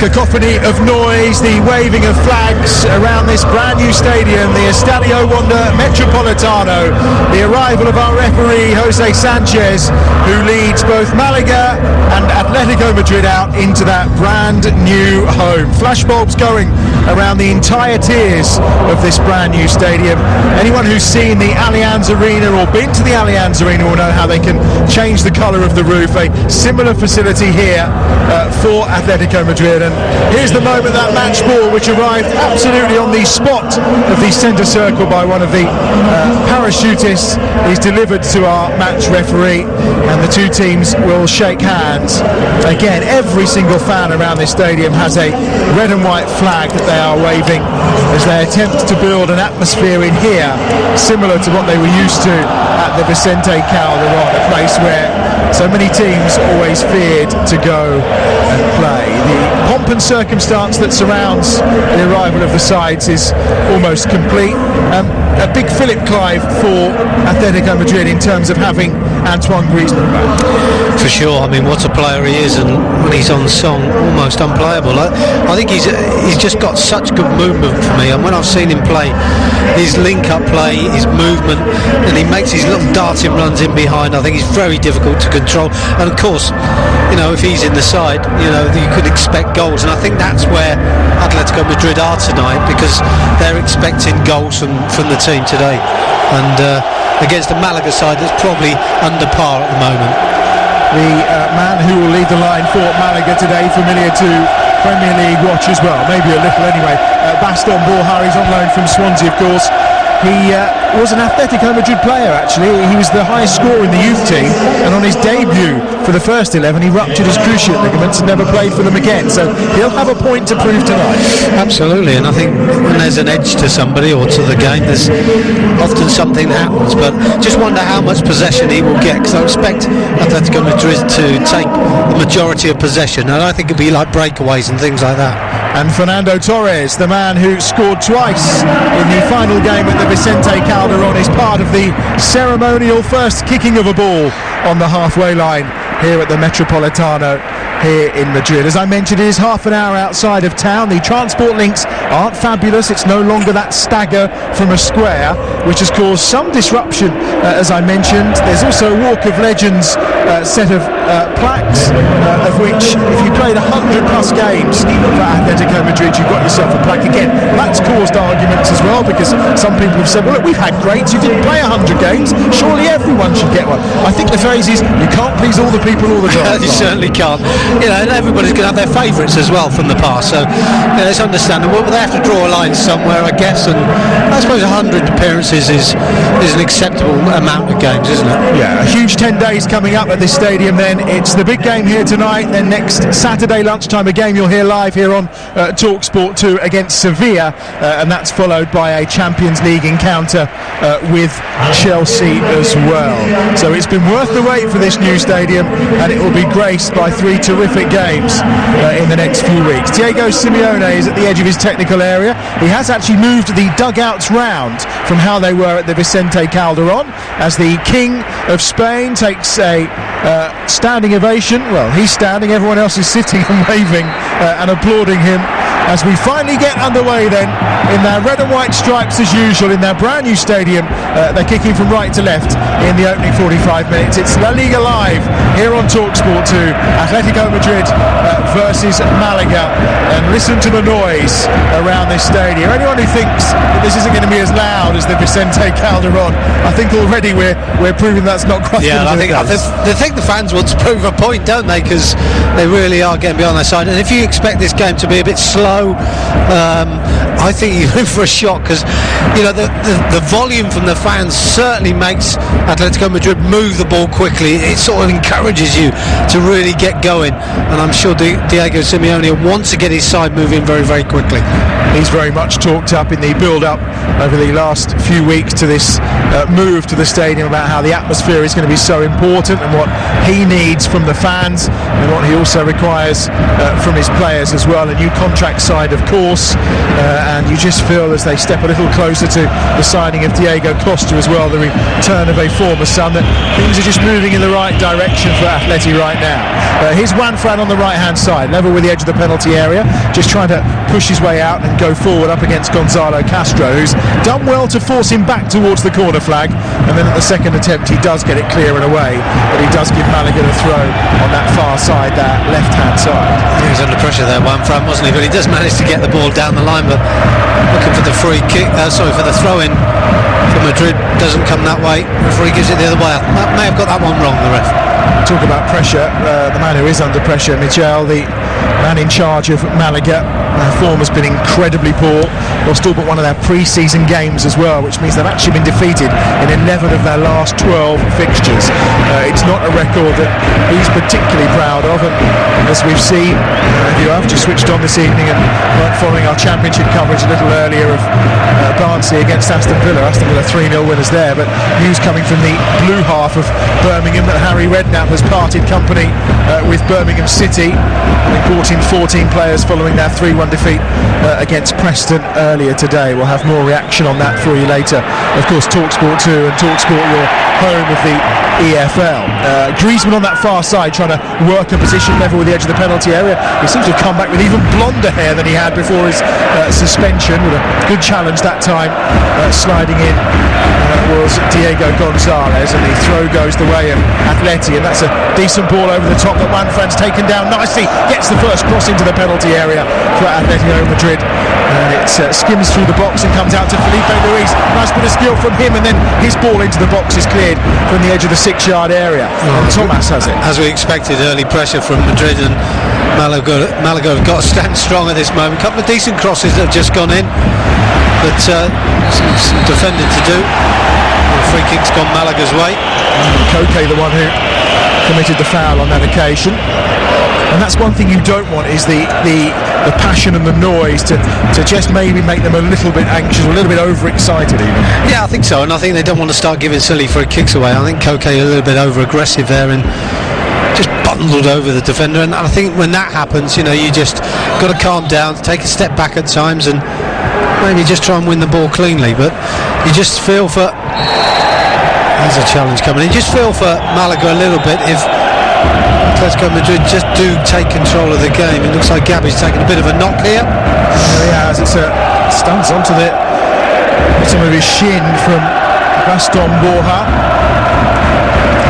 cacophony of noise, the waving of flags around this brand new stadium, the Estadio Wanda Metropolitano, the arrival of our referee Jose Sanchez, who leads both Malaga and Atletico Madrid out into that brand new home. Flashbulbs going around the entire tiers of this brand new stadium. Anyone who's seen the Allianz Arena or been to the Allianz Arena will know how they can change the colour of the roof. A similar facility here for Atletico Madrid, and here's the moment that match ball, which arrived absolutely on the spot of the centre circle by one of the parachutists, is delivered to our match referee, and the two teams will shake hands. Again, every single fan around this stadium has a red and white flag that they are waving as they attempt to build an atmosphere in here similar to what they were used to at the Vicente Calderón, a place where so many teams always feared to go and play. The pomp and circumstance that surrounds the arrival of the sides is almost complete. A big Philip Clive for Atletico Madrid in terms of having Antoine Griezmann back. For sure. I mean, what a player he is, and when he's on song, almost unplayable. I think he's just got such good movement for me, and when I've seen him play, his link-up play, his movement, and he makes his little darting runs in behind, I think he's very difficult to control. And of course, you know, if he's in the side, you know, you could expect goals, and I think that's where Atletico Madrid are tonight, because they're expecting goals from the team today, and against the Malaga side that's probably under par at the moment. The man who will lead the line for Malaga today, familiar to Premier League watch as well, maybe a little anyway, Baston Borja. He's on loan from Swansea, of course. He was an Atletico Madrid player, actually. He was the highest scorer in the youth team, and on his debut for the first 11 he ruptured his cruciate ligaments and never played for them again, so he'll have a point to prove tonight. Absolutely, and I think when there's an edge to somebody or to the game, there's often something happens, but just wonder how much possession he will get, because I expect Atletico Madrid to take the majority of possession, and I think it'll be like breakaways and things like that. And Fernando Torres, the man who scored twice in the final game at the Vicente Calderón, is part of the ceremonial first kicking of a ball on the halfway line here at the Metropolitano here in Madrid. As I mentioned, it is half an hour outside of town. The transport links aren't fabulous. It's no longer that stagger from a square, which has caused some disruption, as I mentioned. There's also a Walk of Legends set of plaques, of which, if you played 100 plus games for Atletico Madrid, you've got yourself a plaque. Again, that's caused arguments as well, because some people have said, well, look, we've had greats, you didn't play 100 games, surely everyone should get one. I think the phrase is, you can't please all the people all the time. You certainly can't. You know, and everybody's going to have their favourites as well from the past, so you know, it's understandable, but they have to draw a line somewhere, I guess, and I suppose 100 appearances is an acceptable amount of games, isn't it? Yeah, a huge 10 days coming up at this stadium then. It's the big game here tonight, then next Saturday lunchtime a game you'll hear live here on TalkSport 2 against Sevilla, and that's followed by a Champions League encounter with Chelsea as well. So it's been worth the wait for this new stadium, and it will be graced by three terrific games in the next few weeks. Diego Simeone is at the edge of his technical area. He has actually moved the dugouts round from how they were at the Vicente Calderón, as the King of Spain takes a standing ovation. Well, he's standing, everyone else is sitting and waving and applauding him, as we finally get underway then in their red and white stripes as usual in their brand new stadium. They're kicking from right to left in the opening 45 minutes. It's La Liga Live here on TalkSport 2, Atletico Madrid versus Malaga, and listen to the noise around this stadium. Anyone who thinks that this isn't going to be as loud as the Vicente Calderón, I think already we're proving that's not quite. Yeah, I think the fans want to prove a point, don't they, because they really are getting behind their side, and if you expect this game to be a bit slow, I think you're in for a shock, because you know the volume from the fans certainly makes Atletico Madrid move the ball quickly. It sort of encourages you to really get going, and I'm sure Diego Simeone wants to get his side moving very, very quickly. He's very much talked up in the build-up over the last few weeks to this move to the stadium, about how the atmosphere is going to be so important and what he needs from the fans and what he also requires from his players as well. A new contract side, of course, and you just feel as they step a little closer to the signing of Diego Costa as well, the return of a former son, that things are just moving in the right direction for Atleti right now. Here's Juan Fran on the right hand side, level with the edge of the penalty area, just trying to push his way out and go forward up against Gonzalo Castro, who's done well to force him back towards the corner flag, and then at the second attempt he does get it clear and away, but he does give Malaga the throw on that far side, that left hand side. He was under pressure there, Juan Fran, wasn't he? But he does manage to get the ball down the line, but looking for the free kick, for the throw in for Madrid, doesn't come that way. The referee gives it the other way. I may have got that one wrong, the ref. Talk about pressure, the man who is under pressure, Michel, the man in charge of Malaga. Their form has been incredibly poor. Lost all but one of their pre-season games as well, which means they've actually been defeated in 11 of their last 12 fixtures. It's not a record that he's particularly proud of, and as we've seen, if you have just switched on this evening and weren't following our championship coverage a little earlier of Barnsley against Aston Villa 3-0 winners there, but news coming from the blue half of Birmingham that Harry Redknapp has parted company with Birmingham City. They brought in 14 players following their 3-1 defeat against Preston earlier today. We'll have more reaction on that for you later. Of course, TalkSport 2 and TalkSport, your home of the EFL. Griezmann on that far side trying to work a position level with the edge of the penalty area. He seems to have come back with even blonder hair than he had before his suspension, with a good challenge that time. Sliding in was Diego Gonzalez, and the throw goes the way of Atleti, and that's a decent ball over the top that Juan Fran's taken down nicely, gets the first cross into the penalty area for Atletico Madrid, and it skims through the box and comes out to Felipe Luis. Nice bit of skill from him, and then his ball into the box is cleared from the edge of the 6-yard area, and Thomas has it. As we expected, early pressure from Madrid, and Malaga have got to stand strong at this moment. A couple of decent crosses that have just gone in, but defended to do. The free kick's gone Malaga's way. Koke, the one who committed the foul on that occasion. And that's one thing you don't want, is the passion and the noise to just maybe make them a little bit anxious, or a little bit overexcited even. Yeah, I think so, and I think they don't want to start giving silly free kicks away. I think Koke a little bit over aggressive there and just bundled over the defender, and I think when that happens, you just got to calm down, take a step back at times, and maybe just try and win the ball cleanly. But you just feel for, there's a challenge coming, you just feel for Malaga a little bit if Atletico Madrid just do take control of the game. It looks like Gabi's taking a bit of a knock here. He has. It's stuns onto the bottom of his shin from Baston Borja.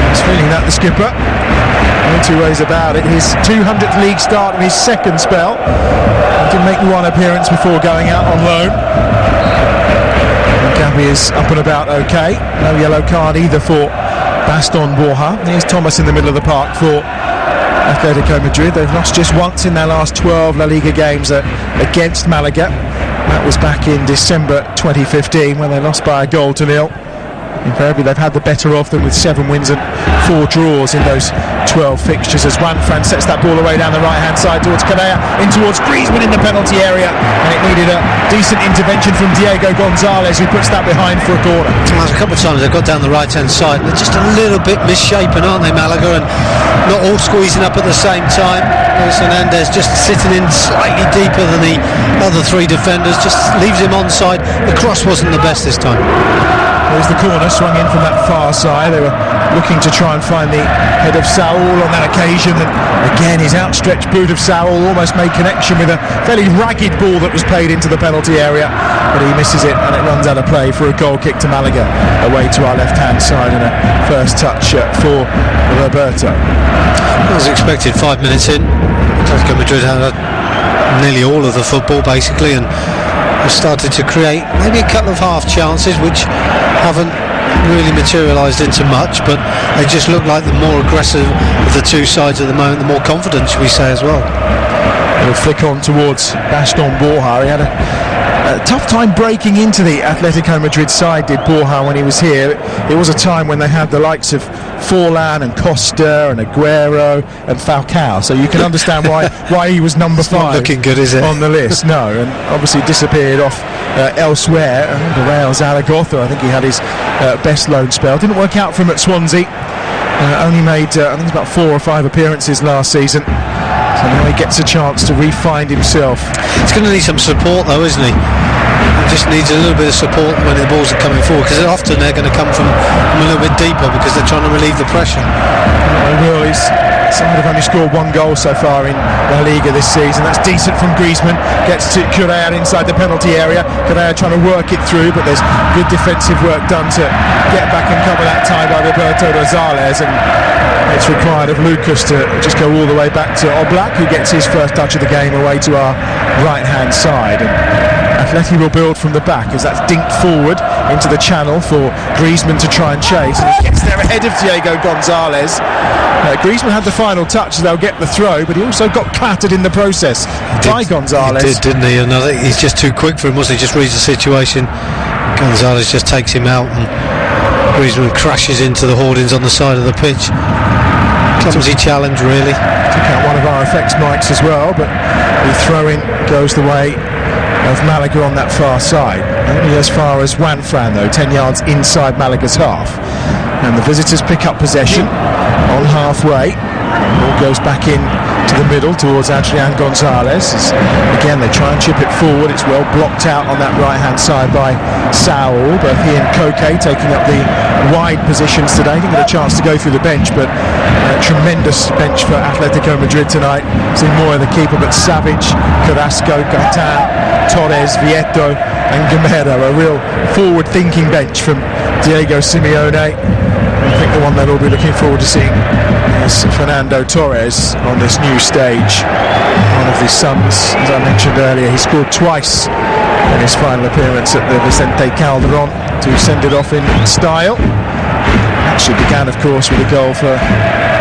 He's feeling that, the skipper. No two ways about it. His 200th league start in his second spell. He did make one appearance before going out on loan. And Gabi is up and about okay. No yellow card either for Baston Borja. Here's Thomas in the middle of the park for Atletico Madrid. They've lost just once in their last 12 La Liga games against Malaga. That was back in December 2015 when they lost by a goal to nil. Invariably they've had the better of them with 7 wins and 4 draws in those 12 fixtures, as Juan Fran sets that ball away down the right hand side towards Correa, in towards Griezmann in the penalty area, and it needed a decent intervention from Diego Gonzalez, who puts that behind for a corner. A couple of times they've got down the right hand side, they're just a little bit misshapen, aren't they, Malaga, and not all squeezing up at the same time. Hernandez just sitting in slightly deeper than the other 3 defenders, just leaves him onside. The cross wasn't the best this time. There's the corner, swung in from that far side. They were looking to try and find the head of Saul on that occasion, and again his outstretched boot of Saul almost made connection with a fairly ragged ball that was played into the penalty area, but he misses it and it runs out of play for a goal kick to Malaga, away to our left hand side, and a first touch for Roberto. As expected, 5 minutes in, Atletico Madrid had nearly all of the football basically, and have started to create maybe a couple of half chances which haven't really materialised into much, but they just look like the more aggressive of the 2 sides at the moment, the more confident, should we say, as well. It'll flick on towards Baston Borja. He had a tough time breaking into the Atletico Madrid side, did Borja, when he was here. It was a time when they had the likes of Forlan and Costa and Aguero and Falcao, so you can understand why he was number 5. Not looking good, is it, on the list? No, and obviously disappeared off elsewhere. Real Zaragoza, I think he had his best loan spell. Didn't work out for him at Swansea. Only made I think it's about 4 or 5 appearances last season. So now he gets a chance to re-find himself. He's going to need some support though, isn't he? He just needs a little bit of support when the balls are coming forward, because often they're going to come from a little bit deeper because they're trying to relieve the pressure. Well, his side have only scored 1 goal so far in La Liga this season. That's decent from Griezmann. Gets to Correa inside the penalty area. Correa trying to work it through, but there's good defensive work done to get back and cover that tie by Roberto Rosales, and it's required of Lucas to just go all the way back to Oblak, who gets his first touch of the game away to our right hand side. And Atleti will build from the back as that's dinked forward into the channel for Griezmann to try and chase, and he gets there ahead of Diego Gonzalez. Griezmann had the final touch, so they'll get the throw, but he also got clattered in the process by Gonzalez. He did, didn't he? And I think he's just too quick for him, wasn't he? Just reads the situation. Gonzalez just takes him out, and Griezmann crashes into the hoardings on the side of the pitch. Clumsy challenge, really. Took out one of our effects mics as well, but the throw-in goes the way of Malaga on that far side. Only as far as Juanfran though, 10 yards inside Malaga's half. And the visitors pick up possession on halfway. Ball goes back in to the middle towards Adrian Gonzalez. Again, they try and chip it forward. It's well blocked out on that right-hand side by Saul, but he and Koke taking up the wide positions today. Didn't get a chance to go through the bench, but a tremendous bench for Atletico Madrid tonight. See more of the keeper, but Savic, Carrasco, Gaetan, Torres, Vieto and Gamero. A real forward-thinking bench from Diego Simeone. I think the one they'll all be looking forward to seeing is Fernando Torres on this new stage. One of the sons, as I mentioned earlier, he scored twice in his final appearance at the Vicente Calderon to send it off in style. Actually began, of course, with a goal for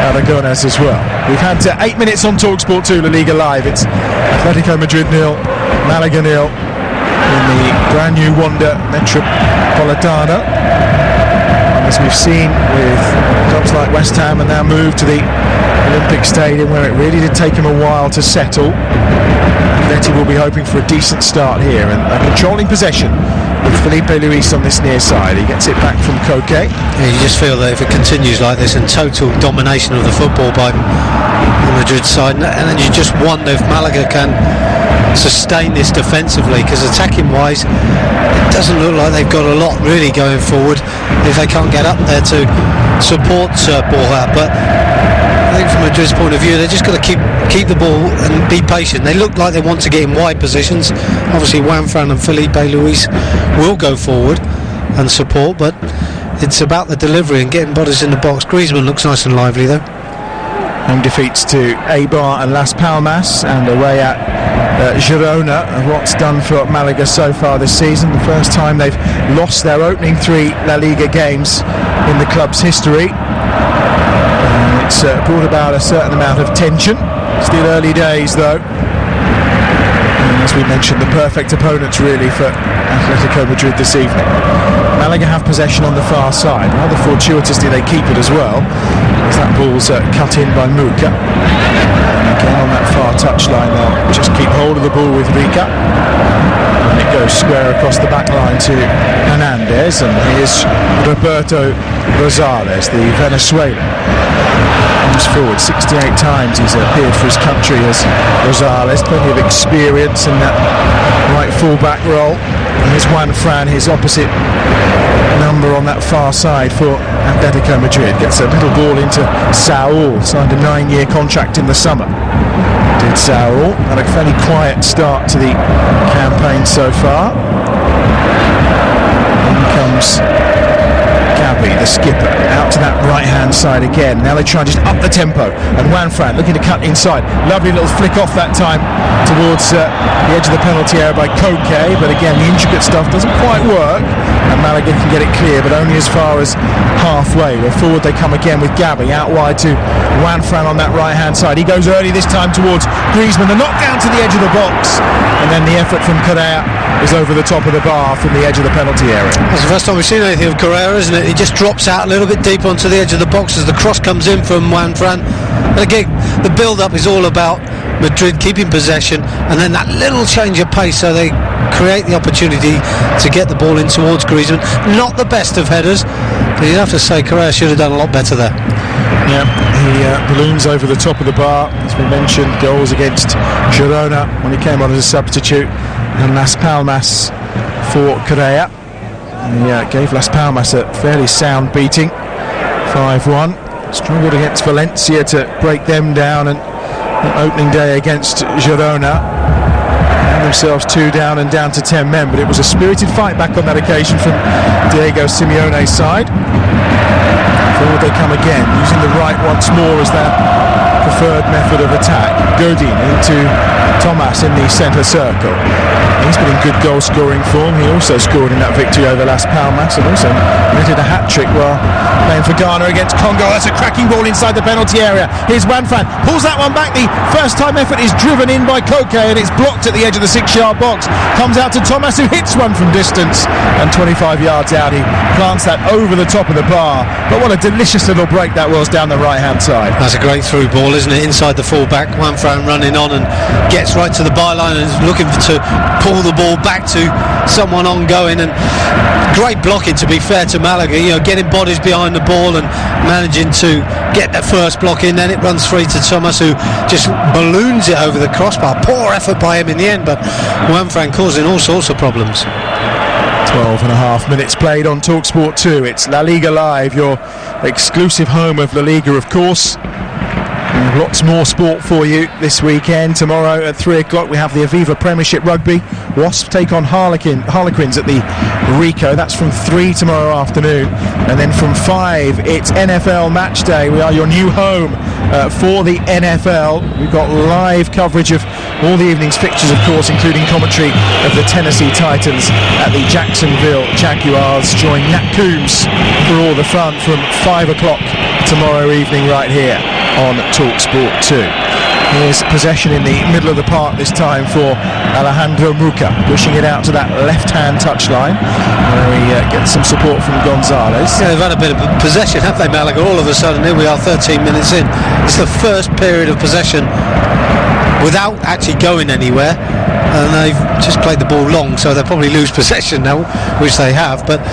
Aragonés as well. We've had 8 minutes on TalkSport 2 La Liga Live. It's Atletico Madrid 0, Malaga 0 in the brand new Wanda Metropolitano. As we've seen with clubs like West Ham, and now moved to the Olympic Stadium, where it really did take him a while to settle. Atleti will be hoping for a decent start here, and controlling possession with Felipe Luis on this near side. He gets it back from Koke. Yeah, you just feel that if it continues like this, and total domination of the football by the Madrid side, and then you just wonder if Malaga can sustain this defensively, because attacking wise it doesn't look like they've got a lot really going forward if they can't get up there to support Borja. But I think from Madrid's point of view, they've just got to keep the ball and be patient. They look like they want to get in wide positions. Obviously Juanfran and Felipe Luis will go forward and support, but it's about the delivery and getting bodies in the box. Griezmann looks nice and lively though. Home defeats to Eibar and Las Palmas, and away at Girona. And what's done for Malaga so far this season, the first time they've lost their opening 3 La Liga games in the club's history. It's brought about a certain amount of tension. Still early days though. And as we mentioned, the perfect opponents really for Atletico Madrid this evening. Malaga have possession on the far side. Rather fortuitously they keep it as well, as that ball's cut in by Muka. Again on that far touchline, they'll just keep hold of the ball with Rica. And it goes square across the back line to Hernandez, and here's Roberto Rosales, the Venezuelan. Comes forward 68 times he's appeared for his country as Rosales. Plenty of experience in that right full-back role. And here's Juanfran, his opposite number on that far side for Atletico Madrid. Gets a little ball into Saul, signed a 9-year contract in the summer. Did Saul. Had a fairly quiet start to the campaign so far. In comes Gabi, the skipper, out to that right-hand side again. Now they try and just up the tempo, and Juanfran looking to cut inside. Lovely little flick off that time towards the edge of the penalty area by Koke, but again the intricate stuff doesn't quite work, and Malaga can get it clear, but only as far as halfway. Where forward they come again with Gabi, out wide to Juanfran on that right-hand side. He goes early this time towards Griezmann, the knock down to the edge of the box, and then the effort from Correa is over the top of the bar from the edge of the penalty area. That's the first time we've seen anything of Correa, isn't it? He just drops out a little bit deeper onto the edge of the box as the cross comes in from Juanfran. And again, the build-up is all about Madrid keeping possession, and then that little change of pace, so they create the opportunity to get the ball in towards Griezmann. Not the best of headers, but you'd have to say Correa should have done a lot better there. Yeah, he balloons over the top of the bar. As we mentioned, goals against Girona when he came on as a substitute, and Las Palmas for Correa. He gave Las Palmas a fairly sound beating, 5-1. Struggled against Valencia to break them down, and opening day against Girona found themselves 2 down and down to 10 men, but it was a spirited fight back on that occasion from Diego Simeone's side. Forward they come again, using the right once more as their preferred method of attack. Godin into Thomas in the centre circle. He's been in good goal scoring form. He also scored in that victory over Las Palmas, and also netted a hat-trick while playing for Ghana against Congo. That's a cracking ball inside the penalty area. Here's Wanfan, pulls that one back. The first time effort is driven in by Koke, and it's blocked at the edge of the 6-yard box. Comes out to Thomas, who hits one from distance, and 25 yards out he plants that over the top of the bar. But what a delicious little break that was down the right hand side. That's a great through ball, isn't it? Inside the fullback, Wanfran running on and gets right to the byline and is looking to pull the ball back to someone ongoing, and great blocking, to be fair to Malaga, getting bodies behind the ball and managing to get the first block in. Then it runs free to Thomas, who just balloons it over the crossbar. Poor effort by him in the end, but Wanfran causing all sorts of problems. 12 and a half minutes played on TalkSport 2. It's La Liga Live, your exclusive home of La Liga, of course. And lots more sport for you this weekend. Tomorrow at 3 o'clock we have the Aviva Premiership Rugby. Wasps take on Harlequins at the Rico. That's from 3 tomorrow afternoon. And then from 5 it's NFL Match Day. We are your new home for the NFL. We've got live coverage of all the evening's fixtures, of course, including commentary of the Tennessee Titans at the Jacksonville Jaguars. Join Nat Coombs for all the fun from 5 o'clock tomorrow evening right here on TalkSport 2. Here's possession in the middle of the park this time for Alejandro Muca, pushing it out to that left-hand touchline where he gets some support from Gonzalez. Yeah, they've had a bit of possession, have they, Malaga? All of a sudden, here we are 13 minutes in. It's the first period of possession without actually going anywhere, and they've just played the ball long, so they'll probably lose possession now, which they have, but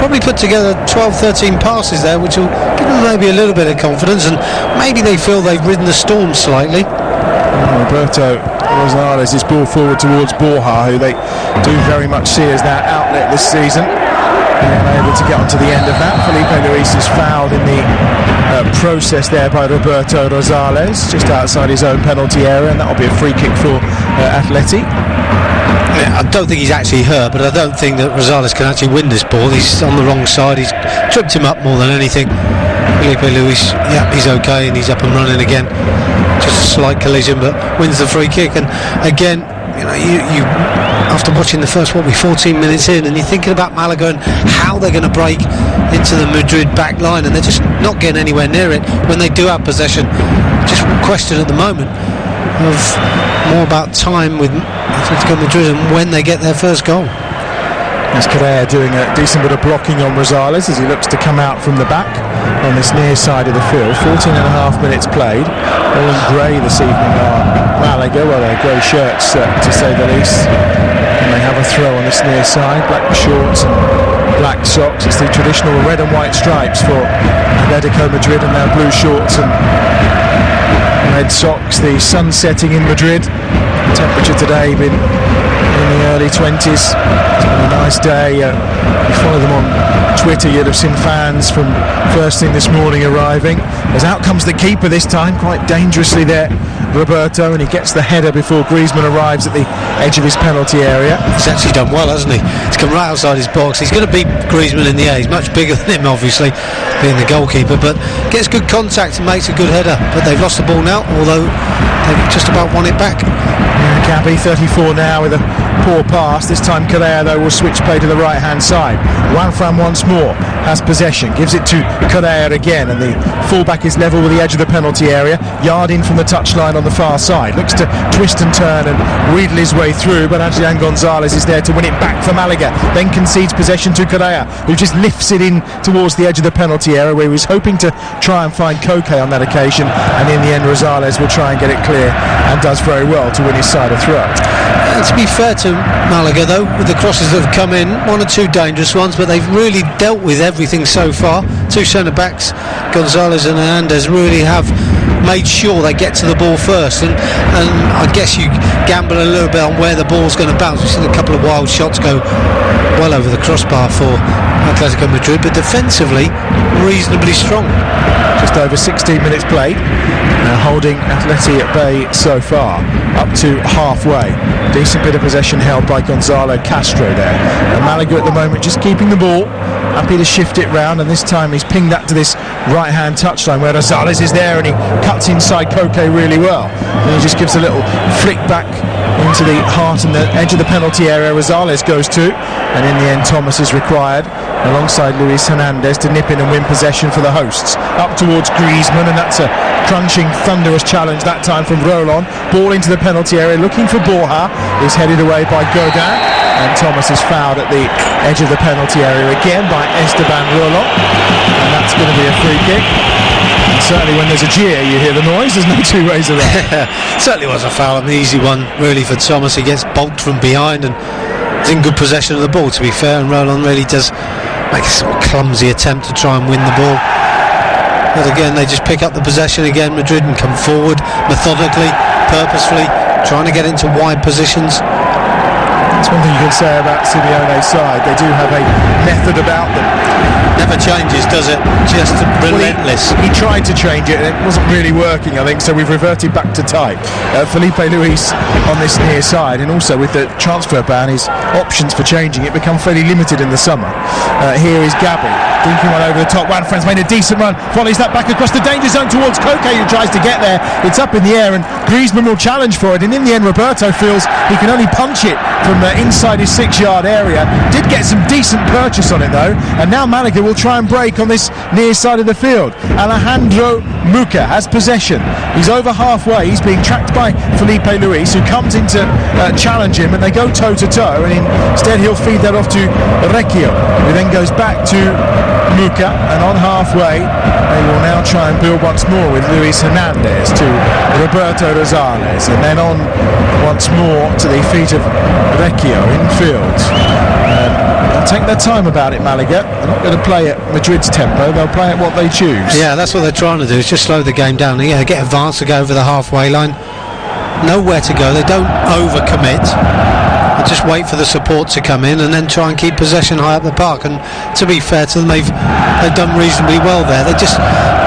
probably put together 12-13 passes there, which will give them maybe a little bit of confidence, and maybe they feel they've ridden the storm slightly. Roberto Rosales is ball forward towards Borja, who they do very much see as their outlet this season. Being able to get onto the end of that. Felipe Luis is fouled in the process there by Roberto Rosales, just outside his own penalty area, and that'll be a free kick for Atleti. Yeah, I don't think he's actually hurt, but I don't think that Rosales can actually win this ball. He's on the wrong side. He's tripped him up more than anything. Felipe Luis, yeah, he's okay, and he's up and running again. Just a slight collision, but wins the free kick. And again, you after watching the first 14 minutes in, and you're thinking about Malaga and how they're going to break into the Madrid back line, and they're just not getting anywhere near it when they do have possession. Just question at the moment of more about time with Atletico Madrid and when they get their first goal. As Correa doing a decent bit of blocking on Rosales as he looks to come out from the back on this near side of the field. 14 and a half minutes played. All in grey this evening are Malaga, well, they're grey shirts to say the least. And they have a throw on this near side, black shorts and black socks. It's the traditional red and white stripes for Atletico Madrid and their blue shorts and red socks. The sun setting in Madrid. Temperature today been in the early 20s. It's been a nice day. You follow them on Twitter, you'd have seen fans from first thing this morning arriving. As out comes the keeper this time, quite dangerously there, Roberto, and he gets the header before Griezmann arrives at the edge of his penalty area. He's actually done well, hasn't he? He's come right outside his box. He's going to beat Griezmann in the air. He's much bigger than him, obviously, being the goalkeeper, but gets good contact and makes a good header. But they've lost the ball now, although they've just about won it back. Gabby, 34 now, with a poor pass. This time Correa, though, will switch play to the right hand side. Wanfran once more has possession, gives it to Correa again, and the fullback is level with the edge of the penalty area, yard in from the touchline on the far side. Looks to twist and turn and wheedle his way through, but Adrian Gonzalez is there to win it back for Malaga, then concedes possession to Correa, who just lifts it in towards the edge of the penalty area, where he was hoping to try and find Koke on that occasion, and in the end Rosales will try and get it clear, and does very well to win his side a throw. To be fair to Malaga, though, with the crosses that have come in, one or two dangerous ones, but they've really dealt with everything so far. Two centre-backs Gonzalez and Hernandez really have made sure they get to the ball first, and I guess you gamble a little bit on where the ball's going to bounce. We've seen a couple of wild shots go well over the crossbar for Atletico Madrid, but defensively reasonably strong. Just over 16 minutes played, holding Atleti at bay so far, up to halfway. Decent bit of possession held by Gonzalo Castro there. And Malaga at the moment just keeping the ball, happy to shift it round, and this time he's pinged that to this right-hand touchline where Rosales is there, and he cuts inside Koke really well. And he just gives a little flick back into the heart and the edge of the penalty area. Rosales goes to, and in the end Thomas is required alongside Luis Hernandez to nip in and win possession for the hosts. Up towards Griezmann, and that's a crunching, thunderous challenge that time from Rolon. Ball into the penalty area, looking for Borja, is headed away by Godin, and Thomas is fouled at the edge of the penalty area again by Esteban Rolon, and that's going to be a free kick. And certainly when there's a jeer you hear the noise, there's no two ways around. Certainly was a foul, an easy one really for Thomas. He gets bulked from behind and is in good possession of the ball, to be fair, and Rolon really does make a sort of clumsy attempt to try and win the ball. But again, they just pick up the possession again, Madrid, and come forward methodically, purposefully, trying to get into wide positions. That's one thing you can say about Simeone's side. They do have a method about them. Never changes, does it? Just relentless. He tried to change it and it wasn't really working, I think, so we've reverted back to type. Felipe Luis on this near side, and also with the transfer ban, his options for changing it become fairly limited in the summer. Here is Gabi, dinking one over the top. Juanfran's made a decent run, volleys that back across the danger zone towards Koke, who tries to get there. It's up in the air and Griezmann will challenge for it, and in the end Roberto feels he can only punch it from inside his 6-yard area. Did get some decent purchase on it though, and now Malaga will try and break on this near side of the field. Alejandro Muca has possession. He's over halfway. He's being tracked by Felipe Luis, who comes in to challenge him, and they go toe to toe, and instead he'll feed that off to Recchio, who then goes back to Muca, and on halfway they will now try and build once more with Luis Hernandez to Roberto Rosales, and then on once more to the feet of Recchio infield. They'll take their time about it, Malaga. They're not going to play at Madrid's tempo, they'll play at what they choose. Yeah, that's what they're trying to do, is just slow the game down. They get advanced to go over the halfway line, nowhere to go, they don't overcommit, they just wait for the support to come in and then try and keep possession high up the park. And to be fair to them, they've done reasonably well there. They just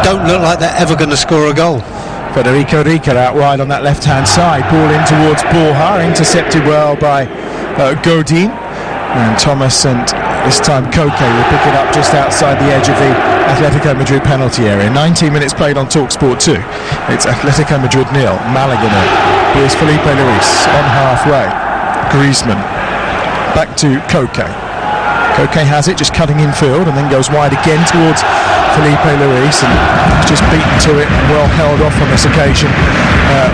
don't look like they're ever going to score a goal. Federico Rica out wide on that left hand side, ball in towards Borja, intercepted well by Godin, and Thomas and this time Koke will pick it up just outside the edge of the Atletico Madrid penalty area. 19 minutes played on TalkSport 2. It's Atletico Madrid 0, Malaga 0. Here's Felipe Luis on halfway. Griezmann back to Koke. Koke has it, just cutting infield, and then goes wide again towards Felipe Luis, and he's just beaten to it and well held off on this occasion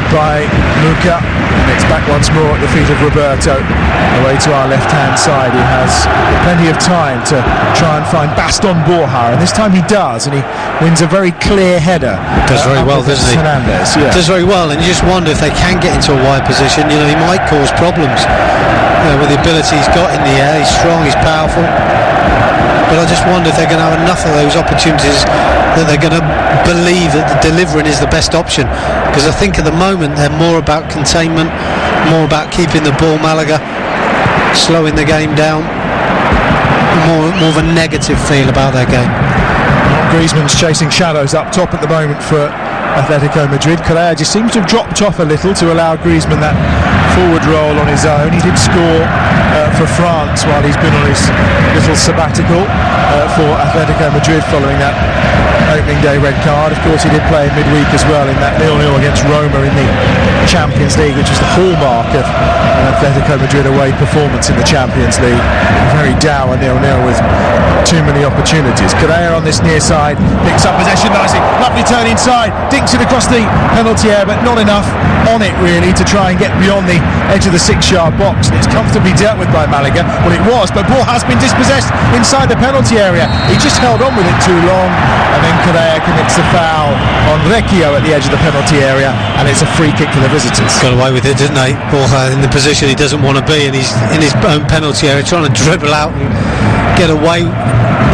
by Muca, and it's back once more at the feet of Roberto, away to our left hand side. He has plenty of time to try and find Baston Borja, and this time he does, and he wins a very clear header. Does very well, doesn't he? Hernandez, yeah. Does very well, and you just wonder if they can get into a wide position, he might cause problems with the ability he's got in the air. He's strong, he's powerful, but I just wonder if they're going to have enough of those opportunities that they're going to believe that the delivering is the best option, because I think at the moment they're more about containment, more about keeping the ball, Malaga, slowing the game down, more of a negative feel about their game. Griezmann's chasing shadows up top at the moment for Atletico Madrid. Correa just seems to have dropped off a little to allow Griezmann that forward roll on his own. He did score for France while he's been on his little sabbatical for Atletico Madrid following that opening day red card. Of course, he did play in midweek as well in that 0-0 against Roma in the Champions League, which was the hallmark of an Atletico Madrid away performance in the Champions League. Very dour 0-0 with too many opportunities. Correa on this near side picks up possession nicely, lovely turn inside, dinks it across the penalty area, but not enough on it really to try and get beyond the edge of the 6-yard box, and it's comfortably dealt with by Malaga. Well, it was, but ball has been dispossessed inside the penalty area. He just held on with it too long, and then Correa commits the foul on Recchio at the edge of the penalty area, and it's a free kick for the visitors. Got away with it, didn't they? Borja in the position he doesn't want to be, and he's in his own penalty area trying to dribble out and get away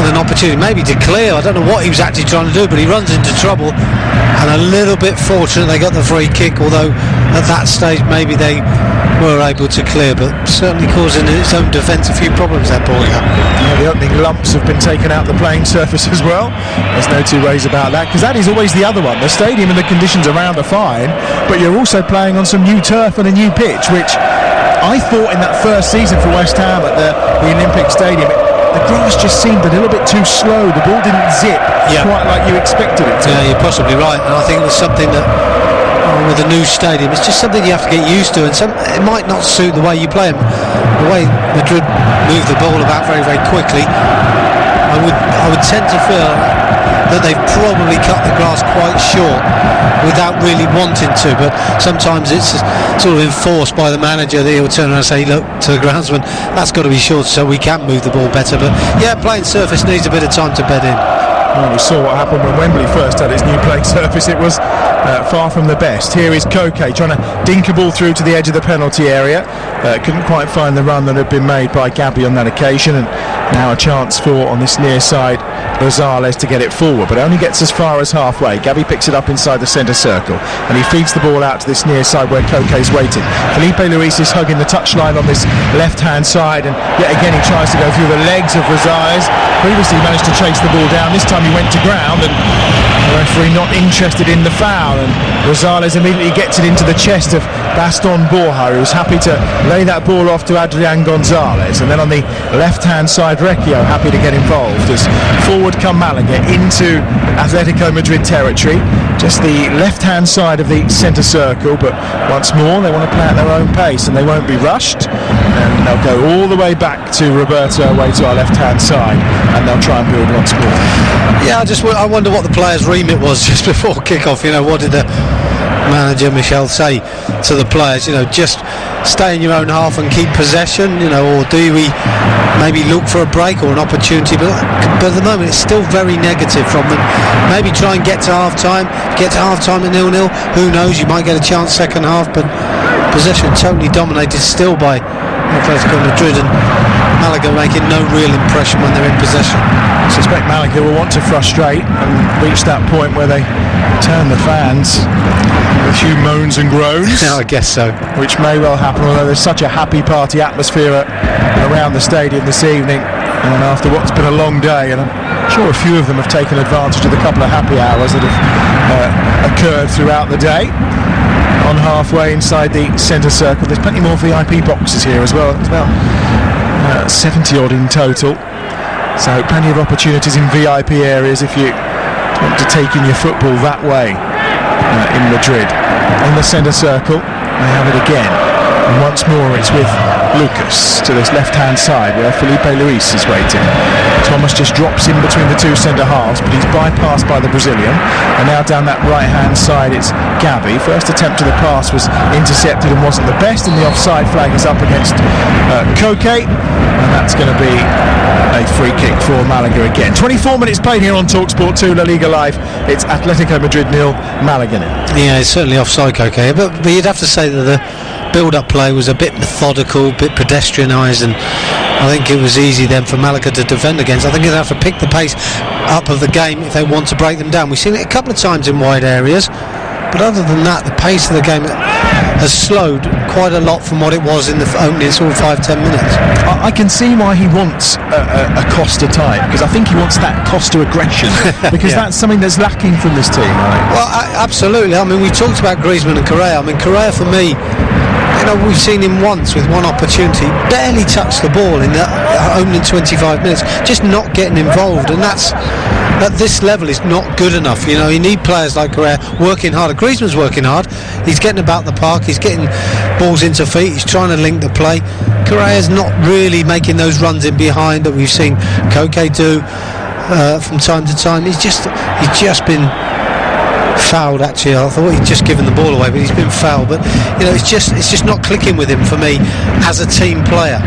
with an opportunity maybe to clear. I don't know what he was actually trying to do, but he runs into trouble, and a little bit fortunate they got the free kick, although at that stage maybe they were able to clear, but certainly causing its own defence a few problems, that ball. The opening lumps have been taken out the playing surface as well. There's no two ways about that, because that is always the other one. The stadium and the conditions around are fine, but you're also playing on some new turf and a new pitch, which I thought in that first season for West Ham at the Olympic Stadium, the grass just seemed a little bit too slow. The ball didn't zip quite like you expected it to. Yeah, you're possibly right, and I think it was something that with a new stadium, it's just something you have to get used to, and it might not suit the way you play them. The way Madrid move the ball about very, very quickly, I would tend to feel that they've probably cut the grass quite short without really wanting to, but sometimes it's sort of enforced by the manager that he'll turn around and say, look, to the groundsman, that's got to be short so we can move the ball better. But yeah, playing surface needs a bit of time to bed in. Well, we saw what happened when Wembley first had its new playing surface. It was far from the best. Here is Koke trying to dink a ball through to the edge of the penalty area. Couldn't quite find the run that had been made by Gabi on that occasion, and now a chance for, on this near side, Rosales to get it forward, but only gets as far as halfway. Gabi picks it up inside the centre circle, and he feeds the ball out to this near side where Koke's waiting. Felipe Luis is hugging the touchline on this left-hand side, and yet again he tries to go through the legs of Rosales. Previously he managed to chase the ball down. This time he went to ground, and the referee not interested in the foul, and Rosales immediately gets it into the chest of Baston Borja, who's happy to lay that ball off to Adrian Gonzalez, and then on the left-hand side Recchio happy to get involved as forward come Malaga into Atletico Madrid territory, just the left-hand side of the centre circle, but once more they want to play at their own pace, and they won't be rushed, and they'll go all the way back to Roberto away to our left-hand side, and they'll try and build once more. Yeah, I wonder what the players' remit was just before kick-off. What did the manager Michel say to the players? Just stay in your own half and keep possession, or do we maybe look for a break or an opportunity? But at the moment it's still very negative from them. Maybe try and get to half-time at 0-0. Who knows, you might get a chance second half, but possession totally dominated still by Atletico Madrid, and Malaga making no real impression when they're in possession. I suspect Malaga will want to frustrate and reach that point where they turn the fans with a few moans and groans. I guess so. Which may well happen, although there's such a happy party atmosphere around the stadium this evening, and after what's been a long day, and I'm sure a few of them have taken advantage of the couple of happy hours that have occurred throughout the day. On halfway inside the centre circle, there's plenty more VIP boxes here as well. It's about 70 odd in total, so plenty of opportunities in VIP areas if you want to take in your football that way in Madrid. In the centre circle they have it again, and once more it's with Lucas to this left-hand side where Felipe Luis is waiting. Thomas just drops in between the two centre halves, but he's bypassed by the Brazilian, and now down that right-hand side it's Gabi. First attempt to the pass was intercepted and wasn't the best, and the offside flag is up against Koke, and that's going to be a free kick for Malaga again. 24 minutes played here on TalkSport 2 La Liga Live. It's Atletico Madrid 0, Malaga 0. Yeah, it's certainly offside, Koke, but you'd have to say that the build-up play was a bit methodical, a bit pedestrianised, and I think it was easy then for Malaga to defend against. I think they'd have to pick the pace up of the game if they want to break them down. We've seen it a couple of times in wide areas, but other than that, the pace of the game has slowed quite a lot from what it was in the opening sort of 5-10 minutes. I can see why he wants a Costa type, because I think he wants that Costa aggression, because that's something that's lacking from this team, right? Well, absolutely. I mean, we talked about Griezmann and Correa. I mean, Correa for me, we've seen him once with one opportunity, barely touched the ball in the opening 25 minutes, just not getting involved, and that's at this level is not good enough. You need players like Correa working harder. Griezmann's working hard, he's getting about the park, he's getting balls into feet, he's trying to link the play. Correa's not really making those runs in behind that we've seen Koke do from time to time. He's just been fouled. Actually, I thought he'd just given the ball away, but he's been fouled. But it's just not clicking with him for me as a team player.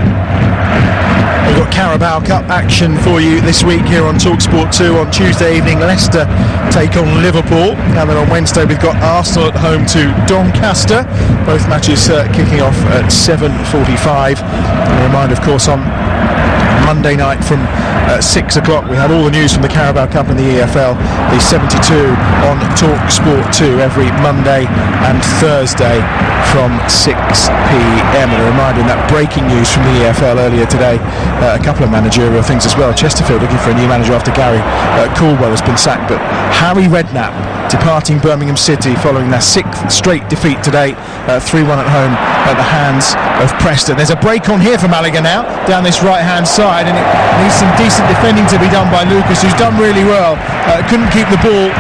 We've got Carabao Cup action for you this week here on TalkSport 2. On Tuesday evening, Leicester take on Liverpool, and then on Wednesday we've got Arsenal at home to Doncaster. Both matches kicking off at 7:45. A reminder, of course, on Monday night from 6 o'clock. We have all the news from the Carabao Cup and the EFL, the 72 on Talk Sport 2 every Monday and Thursday from 6 p.m. And a reminder in that breaking news from the EFL earlier today, a couple of managerial things as well. Chesterfield looking for a new manager after Gary Caldwell has been sacked, but Harry Redknapp departing Birmingham City following their 6th straight defeat today, 3-1 at home at the hands of Preston. There's a break on here for Malaga now, down this right hand side, and it needs some decent defending to be done by Lucas, who's done really well. Couldn't keep the ball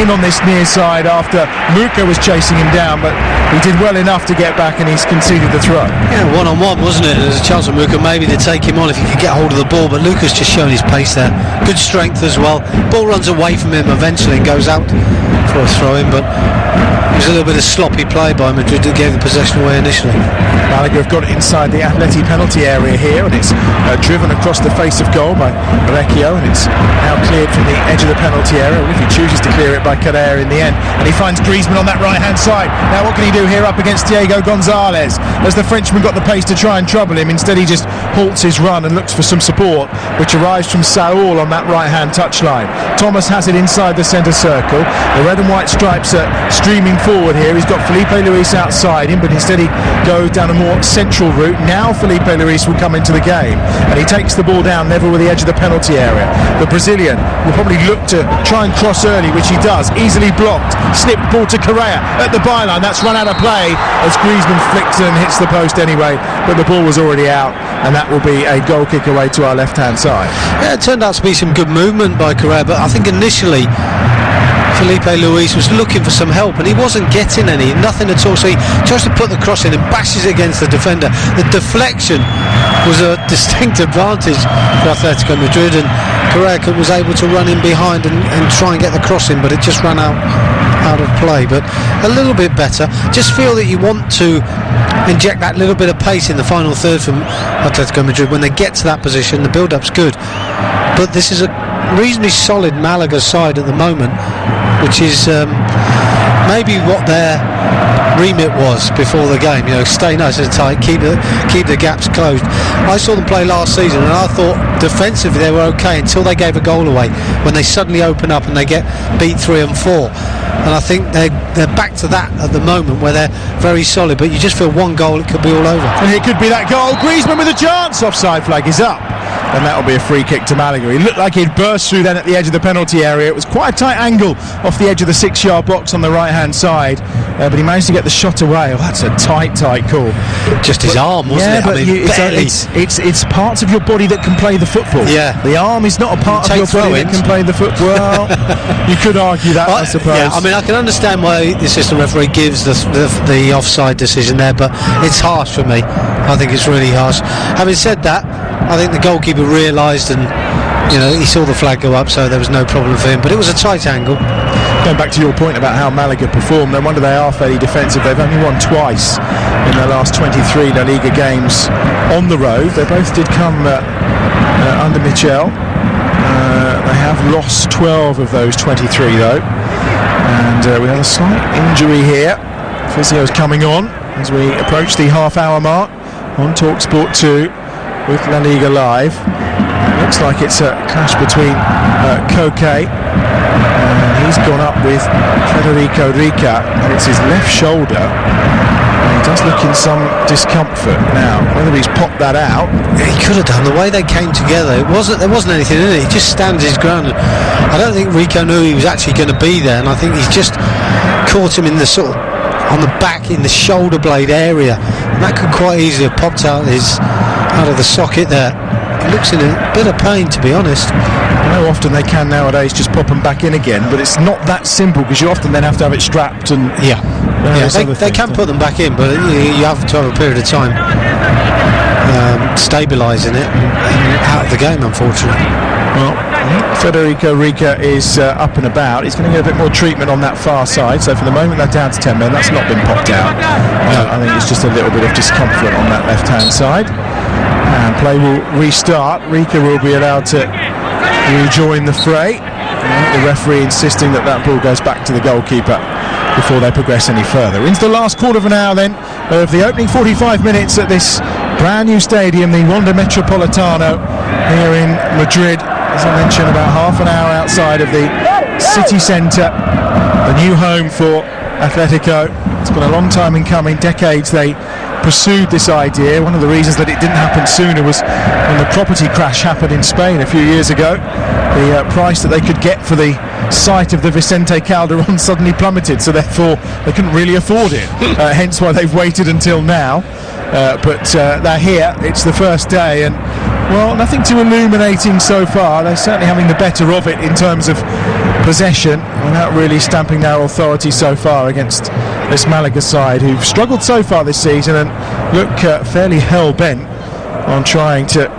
in on this near side after Muka was chasing him down, but he did well enough to get back and he's conceded the throw. Yeah, one-on-one, wasn't it? There's a chance for Muka maybe to take him on if he could get hold of the ball, but Lucas just showing his pace there. Good strength as well. Ball runs away from him eventually and goes out for a throw-in, but it was a little bit of sloppy play by Madrid that gave the possession away initially. Malaga have got it inside the Atleti penalty area here, and it's driven across the face of goal by Recchio, and it's now cleared from the edge of the penalty area, if he chooses to clear it by Carrera in the end, and he finds Griezmann on that right hand side. Now what can he do here up against Diego Gonzalez? Has the Frenchman got the pace to try and trouble him? Instead he just halts his run and looks for some support, which arrives from Saul on that right hand touchline. Thomas has it inside the centre circle. The red and white stripes are streaming forward here. He's got Felipe Luis outside him, but instead he goes down a more central route. Now Felipe Luis will come into the game, and he takes the ball down level with the edge of the penalty area. The Brazilian will probably look to try and cross early, which he does. Easily blocked. Snip ball to Correa at the byline. That's run out of play as Griezmann flicks and hits the post anyway, but the ball was already out, and that will be a goal kick away to our left hand side. Yeah, it turned out to be some good movement by Correa, but I think initially Felipe Luis was looking for some help and he wasn't getting nothing at all, so he tries to put the cross in and bashes it against the defender. The deflection was a distinct advantage for Atletico Madrid, and Correa was able to run in behind and try and get the cross in, but it just ran out of play. But a little bit better. Just feel that you want to inject that little bit of pace in the final third from Atletico Madrid. When they get to that position, the build-up's good, but this is a reasonably solid Malaga side at the moment, which is maybe what their remit was before the game. Stay nice and tight, keep the gaps closed. I saw them play last season and I thought defensively they were okay until they gave a goal away, when they suddenly open up and they get beat 3 and 4. And I think they're back to that at the moment, where they're very solid, but you just feel one goal, it could be all over. And it could be that goal. Griezmann with a chance. Offside flag is up, and that'll be a free kick to Malaga. He looked like he'd burst through then at the edge of the penalty area. It was quite a tight angle off the edge of the 6-yard box on the right hand side, but he managed to get the shot away. Oh, that's a tight call. Just his arm, wasn't it? But it's parts of your body that can play the football. Yeah, the arm is not a part of your body that can play the football. Well, you could argue that, I suppose. Yeah, I can understand why the assistant referee gives the offside decision there, but it's harsh for me. I think it's really harsh. Having said that, I think the goalkeeper realised, and he saw the flag go up, so there was no problem for him, but it was a tight angle. Going back to your point about how Malaga perform, no wonder they are fairly defensive. They've only won twice in their last 23 La Liga games on the road. They both did come under Michel. They have lost 12 of those 23 though, and we have a slight injury here. Physio's coming on as we approach the half-hour mark on TalkSport 2 with La Liga Live. It looks like it's a clash between Koke, and he's gone up with Federico Rica, and it's his left shoulder, and he does look in some discomfort now. Whether he's popped that out, he could have done. The way they came together, there wasn't anything in it. He just stands his ground. I don't think Rico knew he was actually going to be there, and I think he's just caught him in the sort of on the back, in the shoulder blade area, and that could quite easily have popped out of the socket there. He looks in a bit of pain, to be honest. I know often they can nowadays just pop them back in again, but it's not that simple, because you often then have to have it strapped and they can put them back in, but you have to have a period of time stabilising it and out of the game, unfortunately. Well, Federico Rica is up and about. He's going to get a bit more treatment on that far side, so for the moment they're down to 10 men. That's not been popped out. I think it's just a little bit of discomfort on that left hand side, and play will restart. Rica will be allowed to rejoin the fray. The referee insisting that ball goes back to the goalkeeper before they progress any further. Into the last quarter of an hour then of the opening 45 minutes at this brand new stadium, the Wanda Metropolitano here in Madrid, as I mentioned, about half an hour outside of the city centre, the new home for Atletico. It's been a long time in coming, decades they pursued this idea. One of the reasons that it didn't happen sooner was when the property crash happened in Spain a few years ago. The price that they could get for the site of the Vicente Calderón suddenly plummeted, so therefore they couldn't really afford it, hence why they've waited until now. But they're here, it's the first day, and well, nothing too illuminating so far. They're certainly having the better of it in terms of possession, without really stamping their authority so far against this Malaga side, who've struggled so far this season and look fairly hell-bent on trying to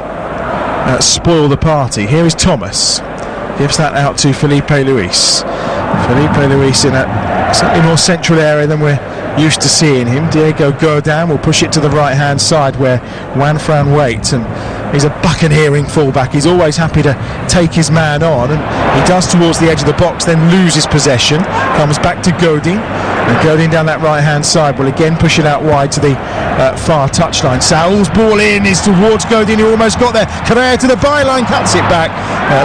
spoil the party. Here is Thomas, gives that out to Felipe Luis. Felipe Luis in a slightly more central area than we're used to seeing him. Diego Godin will push it to the right hand side where Juanfran waits, and he's a buccaneering fullback. He's always happy to take his man on, and he does towards the edge of the box, then loses possession, comes back to Godin, and Godin down that right hand side will again push it out wide to the far touchline. Saul's ball in is towards Godin, who almost got there. Correa to the byline, cuts it back,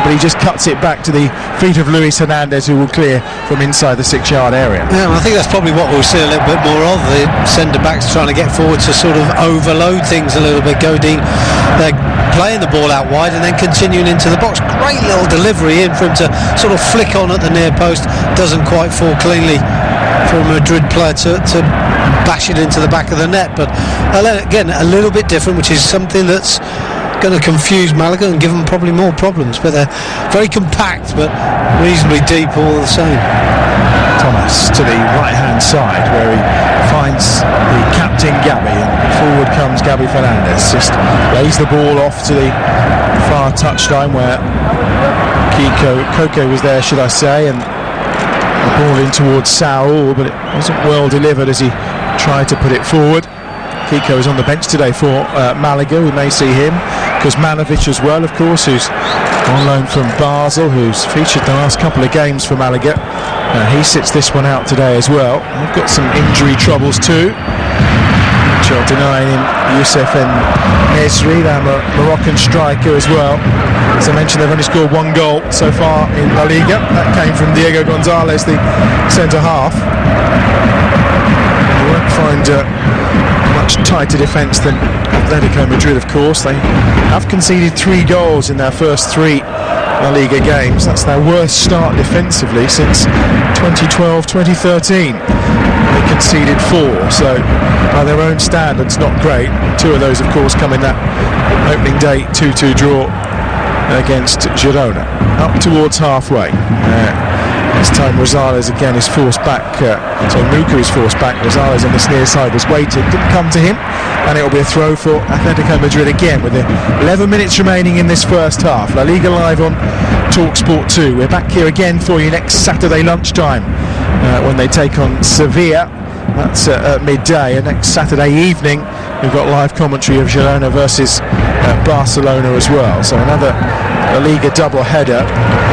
but he just cuts it back to the feet of Luis Hernandez, who will clear from inside the 6-yard area. Yeah, I think that's probably what we'll see a little bit more of, the centre-backs trying to get forward to sort of overload things a little bit. Godin, they're playing the ball out wide and then continuing into the box. Great little delivery in for him to sort of flick on at the near post. Doesn't quite fall cleanly for a Madrid player to bash it into the back of the net. But again, a little bit different, which is something that's going to confuse Malaga and give them probably more problems. But they're very compact but reasonably deep all the same. Thomas to the right hand side where he finds the captain Gabi, and forward comes Gabi Fernandez. Just lays the ball off to the far touchline where Koke was there, should I say, and the ball in towards Saul, but it wasn't well delivered as he tried to put it forward. Kiko is on the bench today for Malaga. We may see him. Kuzmanovic as well, of course, who's on loan from Basel, who's featured the last couple of games for Malaga. He sits this one out today as well. They've got some injury troubles too, which are denying him Youssef and Nesri, their Moroccan striker as well. As I mentioned, they've only scored one goal so far in La Liga. That came from Diego Gonzalez, the centre-half. You won't find much tighter defence than Atletico Madrid, of course. They have conceded 3 goals in their first 3 La Liga games. That's their worst start defensively since 2012-2013. They conceded 4, so by their own standards, not great. 2 of those, of course, come in that opening day 2-2 draw against Girona. Up towards halfway. This time Rosales again is forced back, so Muka is forced back. Rosales on this near side was waiting, didn't come to him, and it will be a throw for Atletico Madrid again with 11 minutes remaining in this first half. La Liga live on TalkSport 2. We're back here again for you next Saturday lunchtime when they take on Sevilla. That's at midday, and next Saturday evening we've got live commentary of Girona versus Barcelona as well. So another La Liga double header,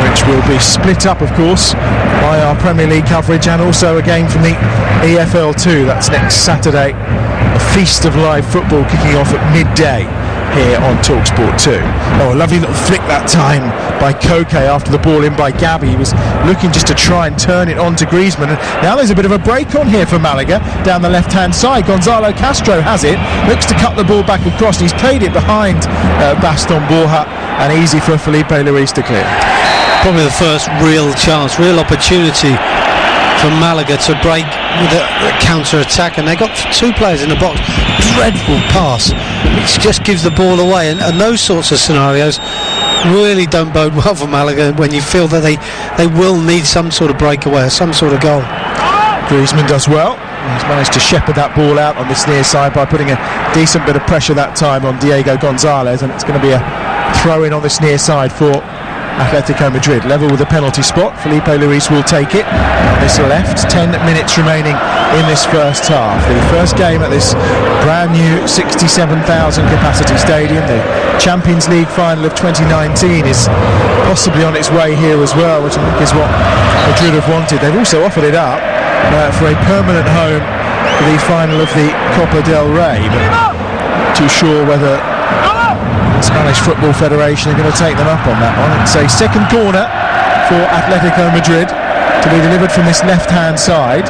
which will be split up, of course, by our Premier League coverage and also a game from the EFL2. That's next Saturday, a feast of live football kicking off at midday here on TalkSport 2. Oh, a lovely little flick that time by Koke after the ball in by Gabi. He was looking just to try and turn it on to Griezmann, and now there's a bit of a break on here for Malaga down the left hand side. Gonzalo Castro has it, looks to cut the ball back across, and he's played it behind Baston Borja, and easy for Felipe Luis to clear. Probably the first real chance, real opportunity for Malaga to break with a counter-attack, and they got 2 players in the box. Dreadful pass, which just gives the ball away, and those sorts of scenarios really don't bode well for Malaga when you feel that they will need some sort of breakaway or some sort of goal. Griezmann does well. He's managed to shepherd that ball out on this near side by putting a decent bit of pressure that time on Diego Gonzalez, and it's going to be a throw-in on this near side for Atletico Madrid. Level with a penalty spot. Felipe Luis will take it on this left. 10 minutes remaining in this first half. The first game at this brand new 67,000 capacity stadium. The Champions League final of 2019 is possibly on its way here as well, which I think is what Madrid have wanted. They've also offered it up for a permanent home for the final of the Copa del Rey. But too sure whether the Spanish Football Federation are going to take them up on that one. It's a second corner for Atletico Madrid to be delivered from this left-hand side.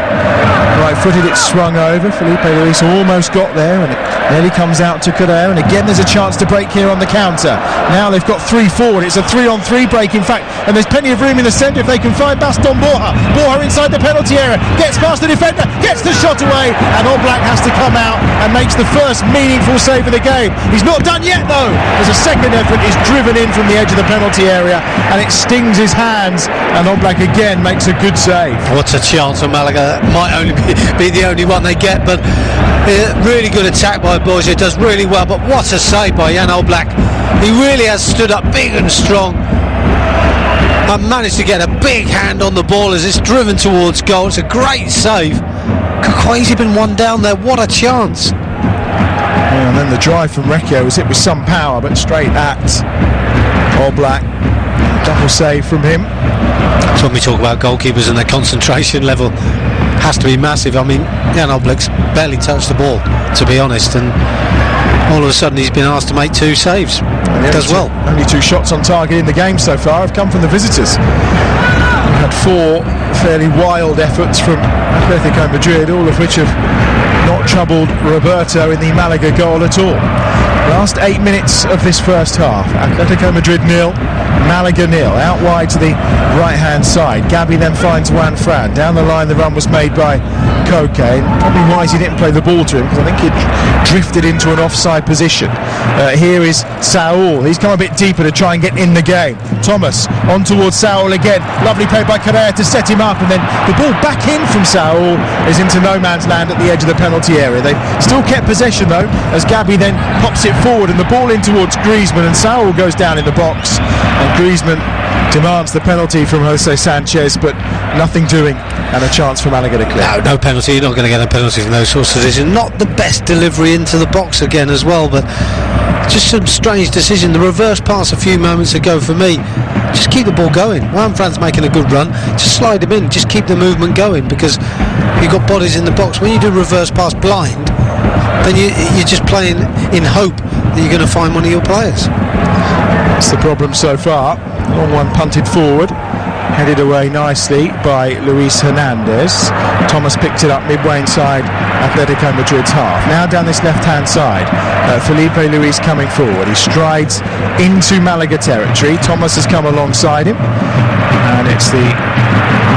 Right-footed, it's swung over. Felipe Luis almost got there, and it nearly comes out to Correa. And again, there's a chance to break here on the counter. Now they've got 3 forward. It's a 3-on-3 break, in fact, and there's plenty of room in the centre if they can find Baston Borja. Borja inside the penalty area, gets past the defender, gets the shot away, and Oblak has to come out and makes the first meaningful save of the game. He's not done yet, though. There's a second effort. He's driven in from the edge of the penalty area, and it stings his hands, and Oblak again makes a good save. What a chance for Malaga. That might only be the only one they get, but really good attack by Borja, does really well, but what a save by Jan Oblak. He really has stood up big and strong and managed to get a big hand on the ball as it's driven towards goal. It's a great save. Could quite easily been one down there. What a chance. Yeah, and then the drive from Recchio was hit with some power, but straight at Oblak. Double save from him. That's when we talk about goalkeepers and their concentration level has to be massive. I mean, Jan Oblak's barely touched the ball, to be honest, and all of a sudden he's been asked to make 2 saves. Does well. Only 2 shots on target in the game so far have come from the visitors. We've had 4 fairly wild efforts from Atletico Madrid, all of which have not troubled Roberto in the Malaga goal at all. Last 8 minutes of this first half, Atletico Madrid 0, Malaga 0, out wide to the right hand side. Gabi then finds Juan Fran. Down the line the run was made by Koke, and probably wise he didn't play the ball to him, because I think he'd drifted into an offside position. Here is Saul. He's come a bit deeper to try and get in the game. Thomas on towards Saul again. Lovely play by Correa to set him up, and then the ball back in from Saul is into no man's land at the edge of the penalty area. They've still kept possession though, as Gabi then pops it forward and the ball in towards Griezmann, and Saul goes down in the box, and Griezmann demands the penalty from Jose Sanchez, but nothing doing, and a chance for Malaga to clear. No penalty. You're not going to get a penalty from those sorts of decisions. Not the best delivery into the box again as well, but just some strange decision. The reverse pass a few moments ago for me. Just keep the ball going. Juan Fran's making a good run. Just slide him in. Just keep the movement going, because you've got bodies in the box. When you do reverse pass blind, then you're just playing in hope that you're going to find one of your players. That's the problem so far. Long one punted forward, headed away nicely by Luis Hernandez. Thomas picked it up midway inside Atletico Madrid's half. Now down this left-hand side, Felipe Luis coming forward. He strides into Malaga territory. Thomas has come alongside him, and it's the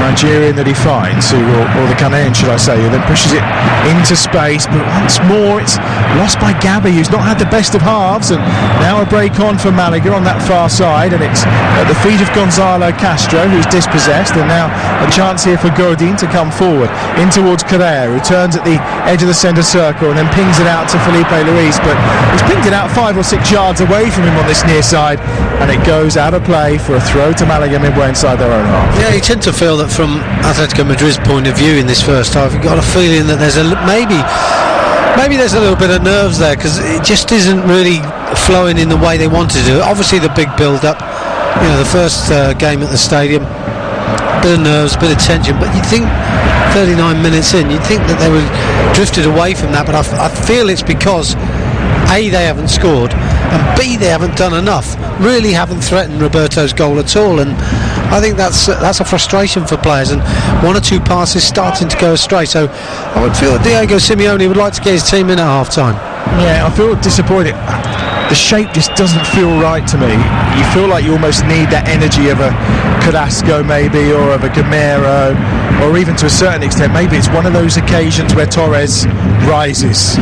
Nigerian that he finds, or the Ghanaian should I say, who then pushes it into space, but once more it's lost by Gabi, who's not had the best of halves, and now a break on for Malaga on that far side, and it's at the feet of Gonzalo Castro, who's dispossessed, and now a chance here for Godin to come forward in towards Correa, who turns at the edge of the centre circle and then pings it out to Felipe Luis, but he's pinged it out 5 or 6 yards away from him on this near side, and it goes out of play for a throw to Malaga midway inside their own half. Yeah, you tend to feel that from Atletico Madrid's point of view in this first half, you've got a feeling that there's maybe there's a little bit of nerves there, because it just isn't really flowing in the way they wanted to. Obviously the big build-up, the first game at the stadium, bit of nerves, bit of tension, but you'd think 39 minutes in, you'd think that they were drifted away from that, but I feel it's because A, they haven't scored, and B, they haven't done enough, really haven't threatened Roberto's goal at all, and I think that's a frustration for players, and 1 or 2 passes starting to go astray. So I would feel that Diego Simeone would like to get his team in at half time. Yeah, I feel disappointed. The shape just doesn't feel right to me. You feel like you almost need that energy of a Carrasco maybe, or of a Gamero, or even to a certain extent maybe it's one of those occasions where Torres rises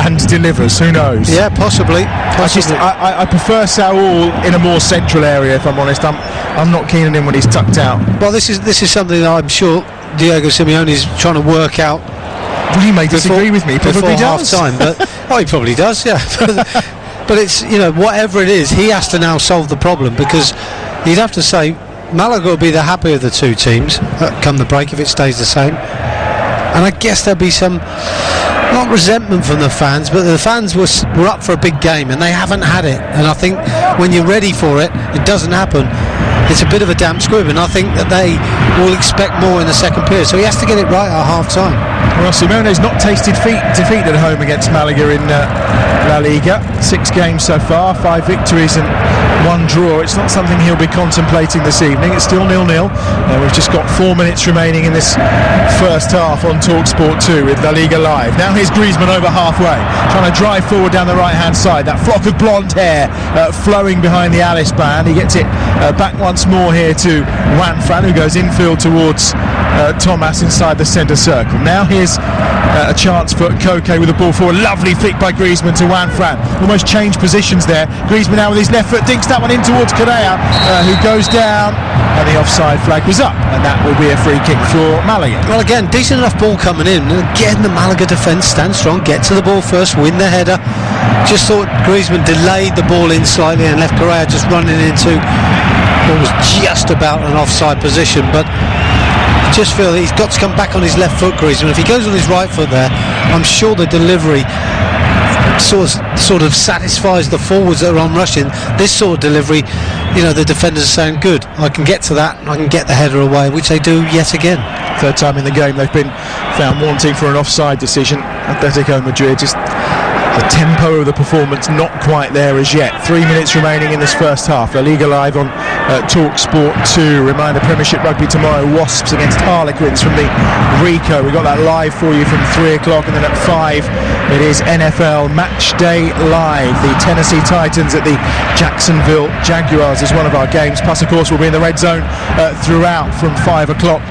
and delivers. Who knows? Yeah, possibly. I prefer Saul in a more central area, if I'm honest. I'm not keen on him when he's tucked out. Well, this is something that I'm sure Diego Simeone is trying to work out. Well, he may disagree with me. He probably does. Half time, but he probably does. Yeah. But it's, whatever it is, he has to now solve the problem, because you'd have to say Malaga will be the happier of the 2 teams come the break if it stays the same. And I guess there'll be some, not not resentment from the fans, but the fans were up for a big game and they haven't had it. And I think when you're ready for it, it doesn't happen. It's a bit of a damp squib, and I think that they will expect more in the second period. So he has to get it right at half time. Well, Simeone's not tasted defeat at home against Malaga in La Liga. 6 games so far, 5 victories and 1 draw. It's not something he'll be contemplating this evening. It's still 0-0. We've just got 4 minutes remaining in this first half on TalkSport 2 with La Liga Live. Now here's Griezmann over halfway, trying to drive forward down the right-hand side. That flock of blonde hair flowing behind the Alice band. He gets it back once more here to Juanfran, who goes infield towards Thomas inside the centre circle. Now here's a chance for Koke with the ball forward. Lovely flick by Griezmann to Juanfran. Almost changed positions there. Griezmann now with his left foot dinks that one in towards Correa, who goes down, and the offside flag was up, and that will be a free kick for Malaga. Well, again, decent enough ball coming in. Again, the Malaga defence stand strong, get to the ball first, win the header. Just thought Griezmann delayed the ball in slightly and left Correa just running into what was just about an offside position, but I just feel that he's got to come back on his left foot, Griezmann. If he goes on his right foot there, I'm sure the delivery sort of satisfies the forwards that are on rushing. This sort of delivery, the defenders are saying, good, I can get to that and I can get the header away, which they do yet again. Third time in the game they've been found wanting for an offside decision. Atletico Madrid, just the tempo of the performance not quite there as yet. 3 minutes remaining in this first half. La Liga Live on TalkSport 2. Reminder, Premiership Rugby tomorrow, Wasps against Harlequins from the Rico. We got that live for you from 3 o'clock, and then at 5 it is NFL Match Day Live. The Tennessee Titans at the Jacksonville Jaguars is one of our games. Plus, of course, we'll be in the red zone throughout from 5 o'clock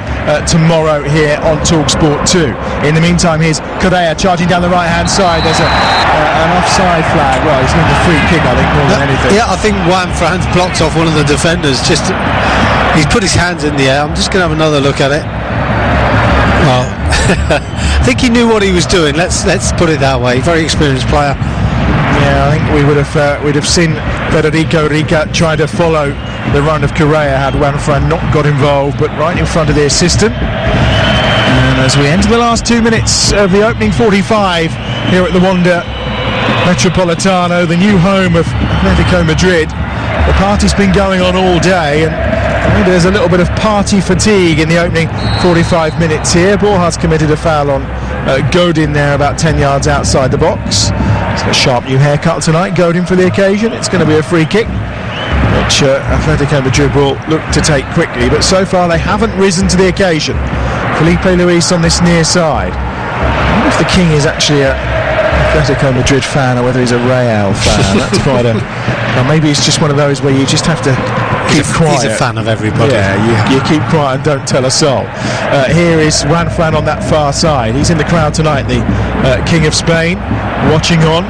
tomorrow here on TalkSport 2. In the meantime, here's Correa charging down the right-hand side. There's an offside flag. Well, he's in the free kick, I think, more than anything. Yeah, I think Juanfran's blocked off one of the defenders. He's put his hands in the air. I'm just going to have another look at it. Well, I think he knew what he was doing. Let's put it that way. Very experienced player. Yeah, I think we'd have seen Federico Rica try to follow the run of Correa had Juanfran not got involved, but right in front of the assistant. And as we enter the last 2 minutes of the opening 45 here at the Wanda Metropolitano, the new home of Atletico Madrid, the party's been going on all day, and there's a little bit of party fatigue in the opening 45 minutes here. Borja's committed a foul on Godin there about 10 yards outside the box. He's got a sharp new haircut tonight, Godin, for the occasion. It's going to be a free kick, which Atletico Madrid will look to take quickly, but so far they haven't risen to the occasion. Felipe Luis on this near side. I wonder if the King is actually a Atletico Madrid fan or whether he's a Real fan. That's quite a... Well, maybe it's just one of those where you just have to keep quiet. He's a fan of everybody. Yeah, you keep quiet and don't tell a soul. Here is Juanfran on that far side. He's in the crowd tonight, the King of Spain, watching on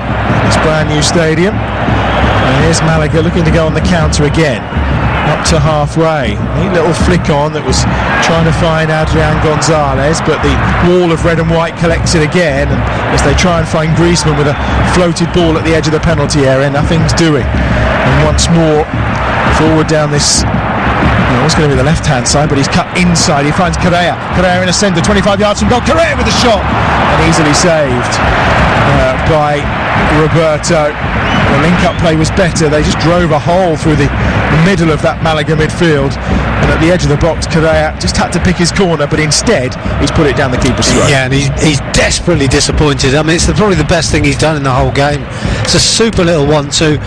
this brand new stadium. And here's Malaga looking to go on the counter again, up to halfway. Neat little flick on that was trying to find Adrian Gonzalez, but the wall of red and white collects it again, and as they try and find Griezmann with a floated ball at the edge of the penalty area, nothing's doing. And once more forward down this, it's going to be the left hand side, but he's cut inside. He finds Correa in a centre, 25 yards from goal. Correa with a shot, and easily saved by Roberto. The link-up play was better. They just drove a hole through the middle of that Malaga midfield, and at the edge of the box, Correa just had to pick his corner, but instead he's put it down the keeper's throat. Yeah, and he's desperately disappointed. I mean, it's probably the best thing he's done in the whole game. It's a super little 1-2.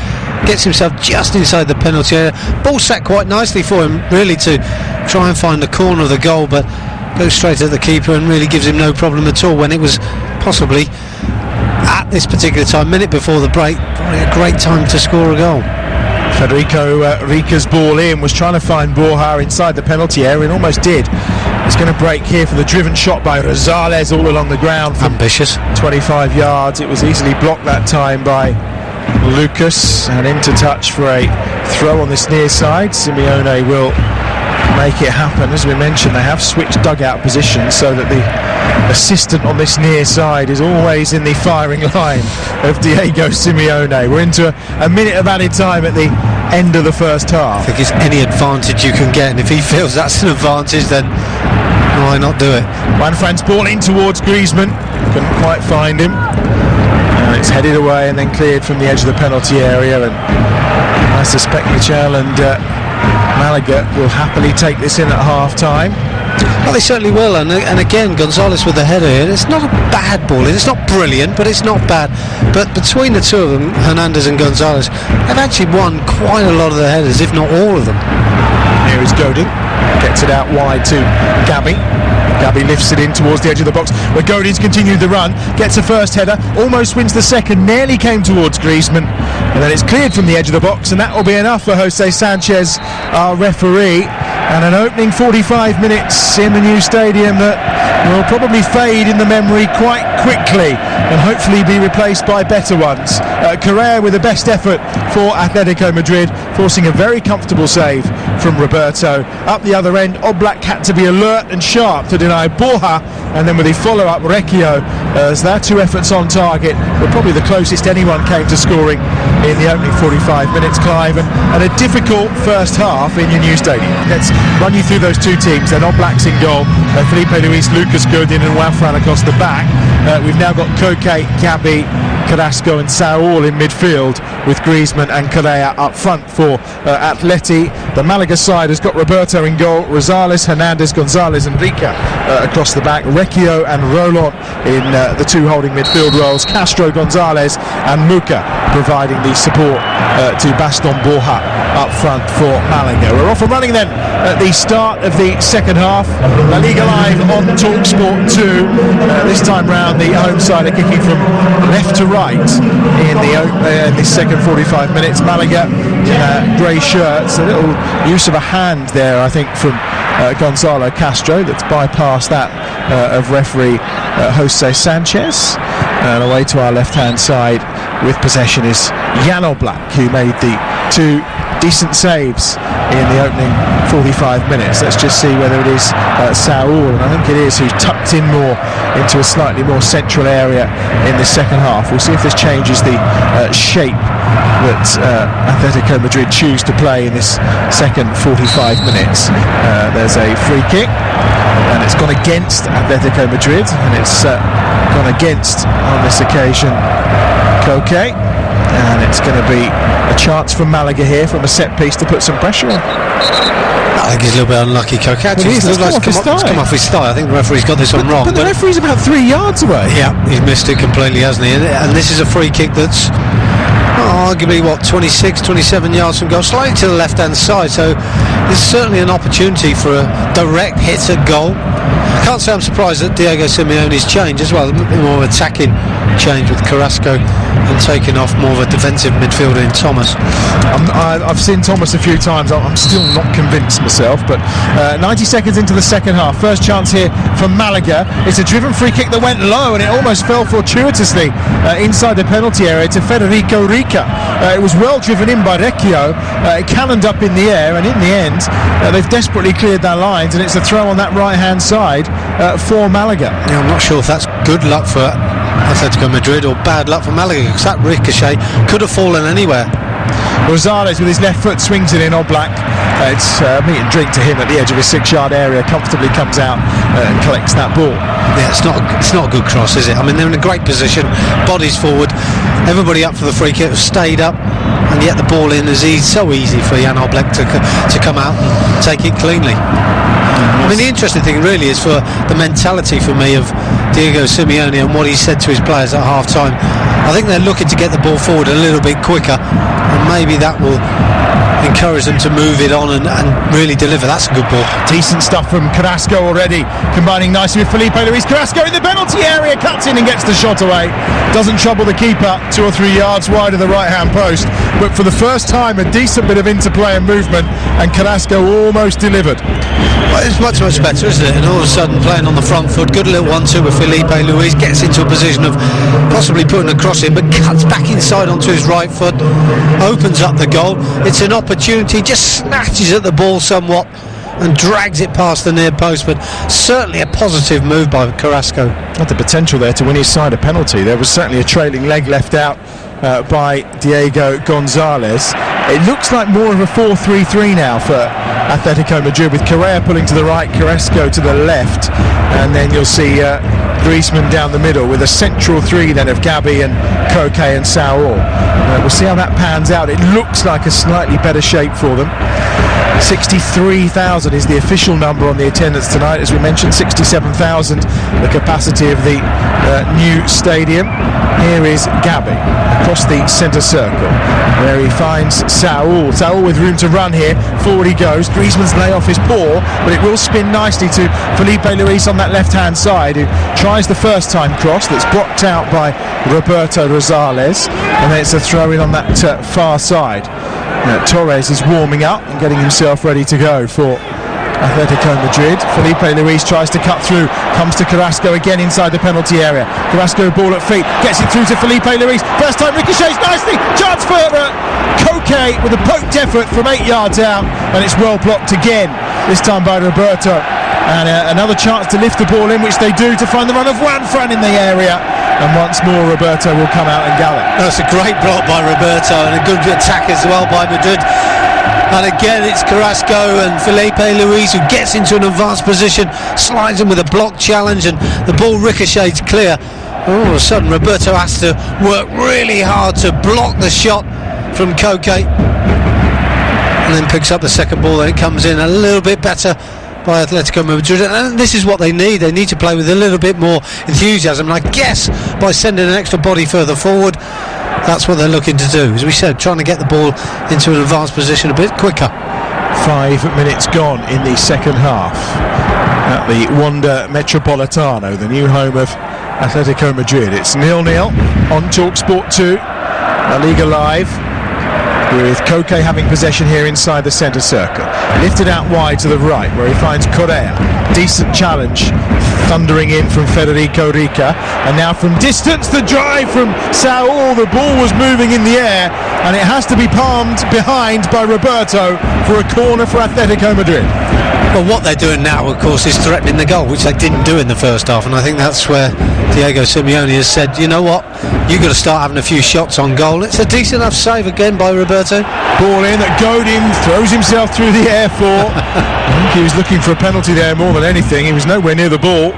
Gets himself just inside the penalty area. Ball set quite nicely for him, really, to try and find the corner of the goal, but goes straight at the keeper and really gives him no problem at all, when it was possibly, at this particular time, minute before the break, probably a great time to score a goal. Federico Rica's ball in was trying to find Borja inside the penalty area and almost did. It's going to break here for the driven shot by Rosales all along the ground from ambitious 25 yards. It was easily blocked that time by Lucas, and into touch for a throw on this near side. Simeone will make it happen. As we mentioned, they have switched dugout positions so that the assistant on this near side is always in the firing line of Diego Simeone. We're into a minute of added time at the end of the first half. I think it's any advantage you can get, and if he feels that's an advantage, then why not do it? Juanfran's ball in towards Griezmann. couldn't quite find him. It's headed away and then cleared from the edge of the penalty area, and I suspect Michel and Malaga will happily take this in at half-time. Well, they certainly will, and again, Gonzalez with the header here. It's not a bad ball. It's not brilliant, but it's not bad. But between the two of them, Hernandez and Gonzalez, they've actually won quite a lot of the headers, if not all of them. Here is Godin, gets it out wide to Gabby. Gabby lifts it in towards the edge of the box, where Godin's continued the run, gets a first header, almost wins the second, nearly came towards Griezmann, and then it's cleared from the edge of the box, and that will be enough for Jose Sanchez, our referee. And an opening 45 minutes in the new stadium that will probably fade in the memory quite quickly and hopefully be replaced by better ones. Correa with the best effort for Atletico Madrid, forcing a very comfortable save from Roberto. Up the other end, Oblak had to be alert and sharp to deny Borja, and then with the follow-up, Recchio, as their two efforts on target were probably the closest anyone came to scoring in the opening 45 minutes, Clive, and a difficult first half in your new stadium. Let's run you through those two teams. Then Oblak's in goal, Felipe Luis, Lucas Godin and Juanfran across the back. We've now got Koke, Gabi, Carrasco and Saúl in midfield, with Griezmann and Correa up front for Atleti. The Malaga side has got Roberto in goal, Rosales, Hernandez, Gonzalez and Rica across the back, Recchio and Rolon in the two holding midfield roles, Castro, Gonzalez and Muca providing the support to Baston Borja up front for Malaga. We're off and running then at the start of the second half. La Liga Live on TalkSport 2. This time round the home side are kicking from left to right in the second 45 minutes. Malaga in grey shirts, a little use of a hand there I think from Gonzalo Castro that's bypassed that of referee Jose Sanchez. And away to our left hand side with possession is Jan Oblak, who made the two decent saves in the opening 45 minutes. Let's just see whether it is Saúl, and I think it is, who's tucked in more into a slightly more central area in the second half. We'll see if this changes the shape that Atletico Madrid choose to play in this second 45 minutes. There's a free kick, and it's gone against Atletico Madrid, and it's gone against, on this occasion, Koke. And it's going to be a chance from Malaga here from a set piece to put some pressure on. I think he's a little bit unlucky, Koke. It's come off his thigh. I think the referee's got this one wrong. But the referee's about 3 yards away. Yeah, he's missed it completely, hasn't he? And this is a free kick that's arguably 26, 27 yards from goal, slightly to the left hand side, so there's certainly an opportunity for a direct hit at goal. I can't say I'm surprised that Diego Simeone's changed as well, a bit more attacking change with Carrasco and taking off more of a defensive midfielder in Thomas. I've seen Thomas a few times. I'm still not convinced myself, but 90 seconds into the second half, first chance here from Malaga. It's a driven free kick that went low and it almost fell fortuitously inside the penalty area to Federico Rica. It was well driven in by Recchio. It cannoned up in the air, and in the end they've desperately cleared their lines, and it's a throw on that right hand side for Malaga. Yeah, I'm not sure if that's good luck for Atletico Madrid or bad luck for Malaga, because that ricochet could have fallen anywhere. Rosales with his left foot swings it in. Oblak, it's meat and drink to him at the edge of his 6-yard area, comfortably comes out and collects that ball. Yeah, it's not a good cross, is it? I mean, they're in a great position, bodies forward, everybody up for the free kick, stayed up, and yet the ball in is so easy for Jan Oblak to come out and take it cleanly. I mean, the interesting thing really is for the mentality for me of Diego Simeone and what he said to his players at half time. I think they're looking to get the ball forward a little bit quicker, and maybe that will encourage them to move it on and really deliver. That's a good ball. Decent stuff from Carrasco already, combining nicely with Felipe Luis. Carrasco in the penalty area, cuts in and gets the shot away. Doesn't trouble the keeper, 2 or 3 yards wide of the right hand post, but for the first time a decent bit of interplay and movement, and Carrasco almost delivered. Well, it's much better, isn't it? And all of a sudden playing on the front foot, good little 1-2 with Felipe Luis, gets into a position of possibly putting a cross in, but cuts back inside onto his right foot, opens up the goal. It's an opportunity, just snatches at the ball somewhat and drags it past the near post, but certainly a positive move by Carrasco. Had the potential there to win his side a penalty. There was certainly a trailing leg left out by Diego Gonzalez. It looks like more of a 4-3-3 now for Atletico Madrid, with Correa pulling to the right, Carrasco to the left, and then you'll see Griezmann down the middle with a central three then of Gabi and Koke and Saul. We'll see how that pans out. It looks like a slightly better shape for them. 63,000 is the official number on the attendance tonight. As we mentioned, 67,000 the capacity of the new stadium. Here is Gabi across the centre circle where he finds Saul with room to run here. Forward he goes. Griezmann's layoff is poor, but it will spin nicely to Felipe Luis on that left hand side, who tries the first time cross that's blocked out by Roberto Rosales, and then it's a throw in on that far side. Torres is warming up and getting himself ready to go for Atletico Madrid. Felipe Luis tries to cut through, comes to Carrasco again inside the penalty area. Carrasco ball at feet, gets it through to Felipe Luis. First time ricochets nicely. Chance for Koke with a poked effort from 8 yards out, and it's well blocked again, this time by Roberto. And another chance to lift the ball in, which they do, to find the run of Juan Fran in the area. And once more Roberto will come out and gallop. That's a great block by Roberto and a good attack as well by Madrid. And again it's Carrasco and Felipe Luis who gets into an advanced position, slides in with a block challenge, and the ball ricochets clear. All of a sudden Roberto has to work really hard to block the shot from Koke, and then picks up the second ball, and it comes in a little bit better by Atletico Madrid, and this is what they need. They need to play with a little bit more enthusiasm, and I guess by sending an extra body further forward, that's what they're looking to do. As we said, trying to get the ball into an advanced position a bit quicker. 5 minutes gone in the second half at the Wanda Metropolitano, the new home of Atletico Madrid. It's 0-0 on TalkSport 2, La Liga Live, with Koke having possession here inside the centre circle. Lifted out wide to the right where he finds Correa. Decent challenge thundering in from Federico Rica, and now from distance the drive from Saul. The ball was moving in the air and it has to be palmed behind by Roberto for a corner for Atletico Madrid. Well, what they're doing now, of course, is threatening the goal, which they didn't do in the first half, and I think that's where Diego Simeone has said, you know what, you've got to start having a few shots on goal. It's a decent enough save again by Roberto. Ball in that Godin throws himself through the air for. I think he was looking for a penalty there more than anything. He was nowhere near the ball.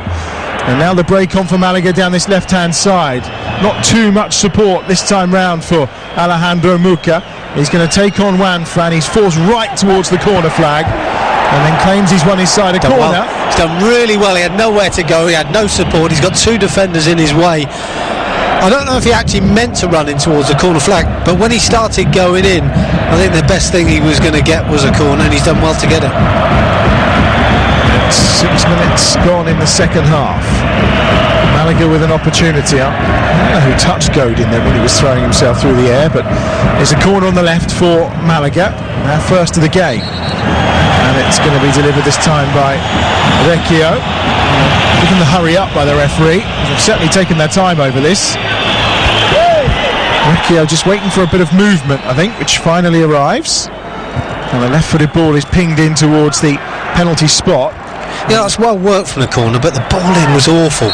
And now the break on for Malaga down this left-hand side. Not too much support this time round for Alejandro Muca. He's going to take on Juan Fran. He's forced right towards the corner flag, and then claims he's won his side a corner. Well. He's done really well. He had nowhere to go. He had no support. He's got 2 defenders in his way. I don't know if he actually meant to run in towards the corner flag, but when he started going in, I think the best thing he was going to get was a corner, and he's done well to get it. 6 minutes gone in the second half. Malaga with an opportunity up. I don't know who touched Godin then when he was throwing himself through the air, but there's a corner on the left for Malaga, our first of the game. And it's going to be delivered this time by Recchio. Given the hurry up by the referee. They've certainly taken their time over this. Recchio just waiting for a bit of movement, I think, which finally arrives. And the left-footed ball is pinged in towards the penalty spot. Yeah, that's well worked from the corner, but the ball in was awful.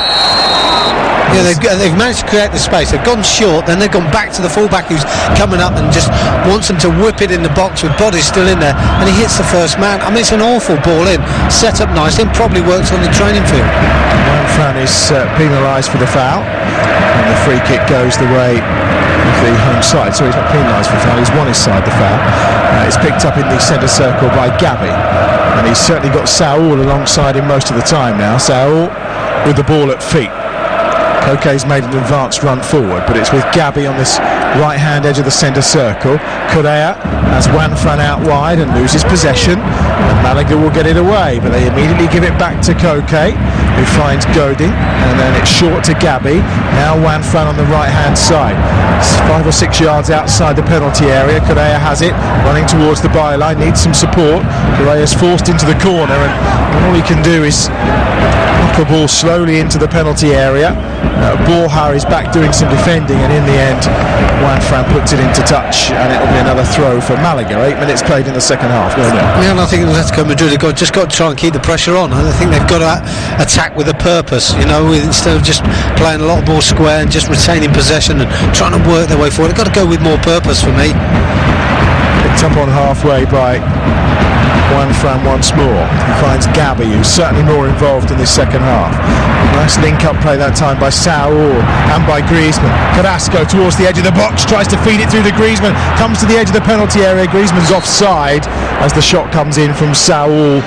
Yeah, they've managed to create the space. They've gone short, then they've gone back to the fullback who's coming up and just wants them to whip it in the box with bodies still in there, and he hits the first man. I mean, it's an awful ball in, set up nicely, and probably works on the training field. Juan Fran is penalised for the foul, and the free kick goes the way of the home side. So he's not penalised for the foul, he's won his side the foul. It's picked up in the centre circle by Gabi, and he's certainly got Saul alongside him most of the time now. Saul with the ball at feet. Koke's made an advanced run forward, but it's with Gabi on this right-hand edge of the centre circle. Correa has Juan Fran out wide and loses possession, and Malaga will get it away, but they immediately give it back to Koke, who finds Godin, and then it's short to Gabi. Now Juan Fran on the right-hand side. It's 5 or 6 yards outside the penalty area. Correa has it, running towards the byline, needs some support. Correa's forced into the corner, and all he can do is knock a ball slowly into the penalty area. Borja is back doing some defending, and in the end Juan Fran puts it into touch, and it'll be another throw for Malaga. 8 minutes played in the second half. Yeah, and I think Atletico Madrid have just got to try and keep the pressure on. I think they've got to attack with a purpose, you know, instead of just playing a lot more square and just retaining possession and trying to work their way forward. They've got to go with more purpose for me. Picked up on halfway by Juan Fran once more. He finds Gabby, who's certainly more involved in this second half. Nice link-up play that time by Saul and by Griezmann. Carrasco towards the edge of the box, tries to feed it through to Griezmann, comes to the edge of the penalty area. Griezmann's offside as the shot comes in from Saul.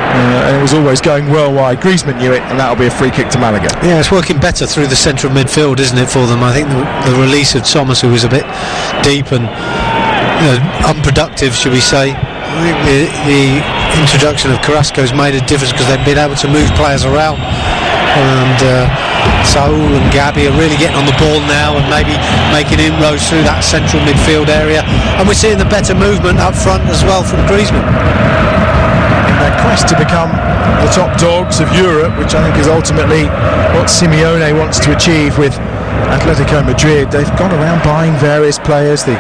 And it was always going well wide. Griezmann knew it, and that'll be a free kick to Malaga. Yeah, it's working better through the centre of midfield, isn't it, for them? I think the release of Thomas, who was a bit deep and unproductive, should we say. I think the introduction of Carrasco has made a difference because they've been able to move players around. And Saul and Gabby are really getting on the ball now and maybe making inroads through that central midfield area. And we're seeing the better movement up front as well from Griezmann. Their quest to become the top dogs of Europe, which I think is ultimately what Simeone wants to achieve with Atletico Madrid. They've gone around buying various players, the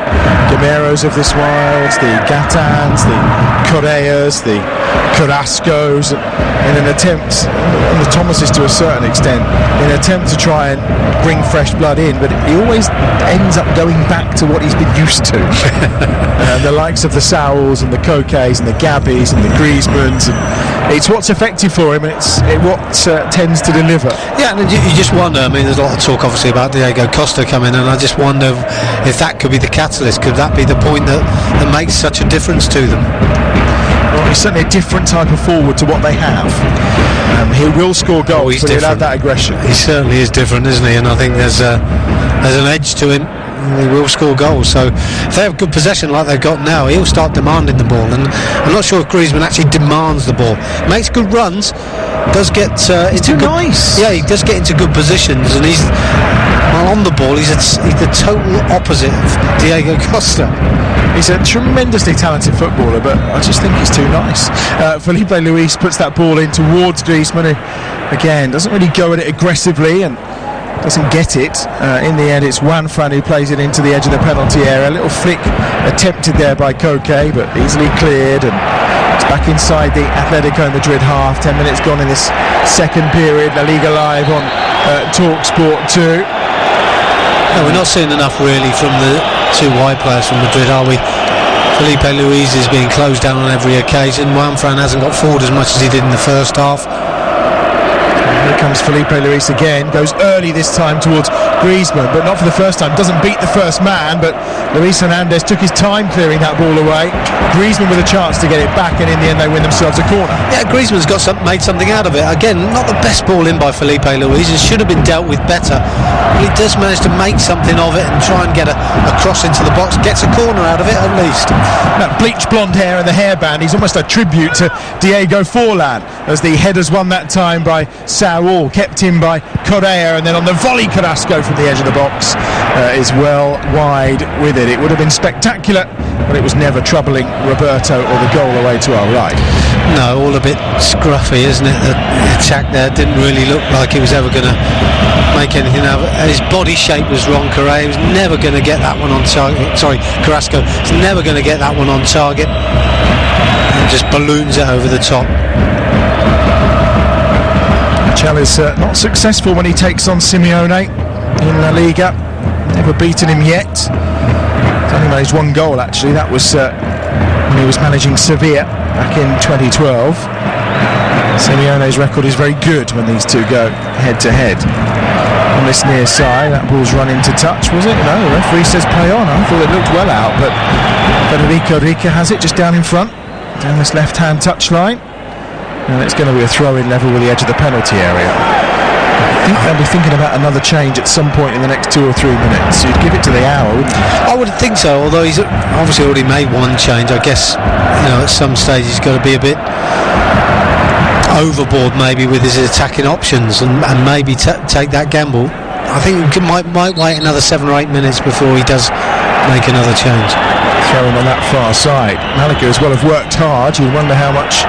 Gameros of this world, the Gatans, the Correas, the Carrascos, in an attempt, and the Thomases to a certain extent, in an attempt to try and bring fresh blood in, but he always ends up going back to what he's been used to. The likes of the Sauls and the Kokes and the Gabbys and the Griezmanns, and it's what's effective for him, and it's what tends to deliver. Yeah, and you just wonder, I mean, there's a lot of talk obviously about Diego Costa coming, and I just wonder if that could be the catalyst. Could that be the point that makes such a difference to them? Well, he's certainly a different type of forward to what they have. He will score goals, but he'll have that aggression. He certainly is different, isn't he? And I think there's an edge to him. He will score goals. So if they have good possession like they've got now, he'll start demanding the ball. And I'm not sure if Griezmann actually demands the ball. Makes good runs. Does get into good, nice. Yeah, he does get into good positions, and he's on the ball. He's the total opposite of Diego Costa. He's a tremendously talented footballer, but I just think he's too nice. Felipe Luis puts that ball in towards Griezmann, who again doesn't really go at it aggressively and doesn't get it. In the end, it's Juan Fran who plays it into the edge of the penalty area. A little flick attempted there by Koke, but easily cleared, and it's back inside the Atletico Madrid half. 10 minutes gone in this second period. La Liga Live on TalkSport 2. No, we're not seeing enough really from the two wide players from Madrid, are we? Felipe Luis is being closed down on every occasion. Juan Fran hasn't got forward as much as he did in the first half. Here comes Felipe Luis again, goes early this time towards Griezmann, but not for the first time, doesn't beat the first man, but Luis Hernandez took his time clearing that ball away. Griezmann with a chance to get it back, and in the end they win themselves a corner. Yeah, Griezmann's made something out of it. Again, not the best ball in by Felipe Luis, it should have been dealt with better, but he does manage to make something of it and try and get a cross into the box, gets a corner out of it at least. That bleached blonde hair and the hairband, he's almost a tribute to Diego Forlan, as the headers won that time by Saul, kept in by Correa, and then on the volley Carrasco from the edge of the box is well wide with it. It would have been spectacular, but it was never troubling Roberto or the goal away to our right. No, all a bit scruffy, isn't it? The attack there didn't really look like he was ever going to make anything out of it. His body shape was wrong. Correa was never going to get that one on target. Sorry, Carrasco is never going to get that one on target. And just balloons it over the top. Chell is not successful when he takes on Simeone in La Liga. Never beaten him yet. He's only managed one goal actually. That was when he was managing Sevilla back in 2012. Simeone's record is very good when these two go head to head. On this near side, that ball's run into touch, was it? No, the referee says play on. I thought it looked well out, but Federico Rica has it just down in front, down this left-hand touchline. And it's going to be a throw-in level with the edge of the penalty area. I think they'll be thinking about another change at some point in the next 2 or 3 minutes. You'd give it to the hour, wouldn't you? I would think so, although he's obviously already made one change. I guess, at some stage he's got to be a bit overboard maybe with his attacking options and maybe take that gamble. I think he might wait another 7 or 8 minutes before he does make another change. Throwing on that far side. Malaga as well have worked hard. You wonder how much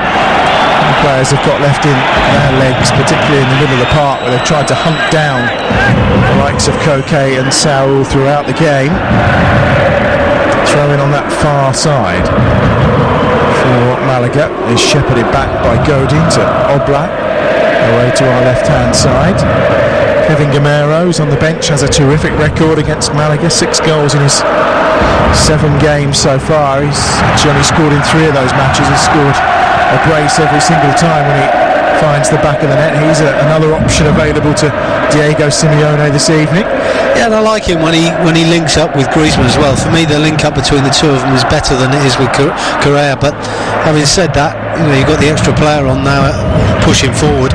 players have got left in their legs, particularly in the middle of the park where they've tried to hunt down the likes of Koke and Saul throughout the game. Throwing on that far side for Malaga is shepherded back by Godin to Oblak, away to our left hand side. Kevin Gamero, who's on the bench, has a terrific record against Malaga, 6 goals in his 7 games so far. He's actually only scored in 3 of those matches. He's scored a brace every single time when he finds the back of the net. He's another option available to Diego Simeone this evening. Yeah, and I like him when he links up with Griezmann as well. For me, the link up between the two of them is better than it is with Correa. But having said that, you've got the extra player on now pushing forward.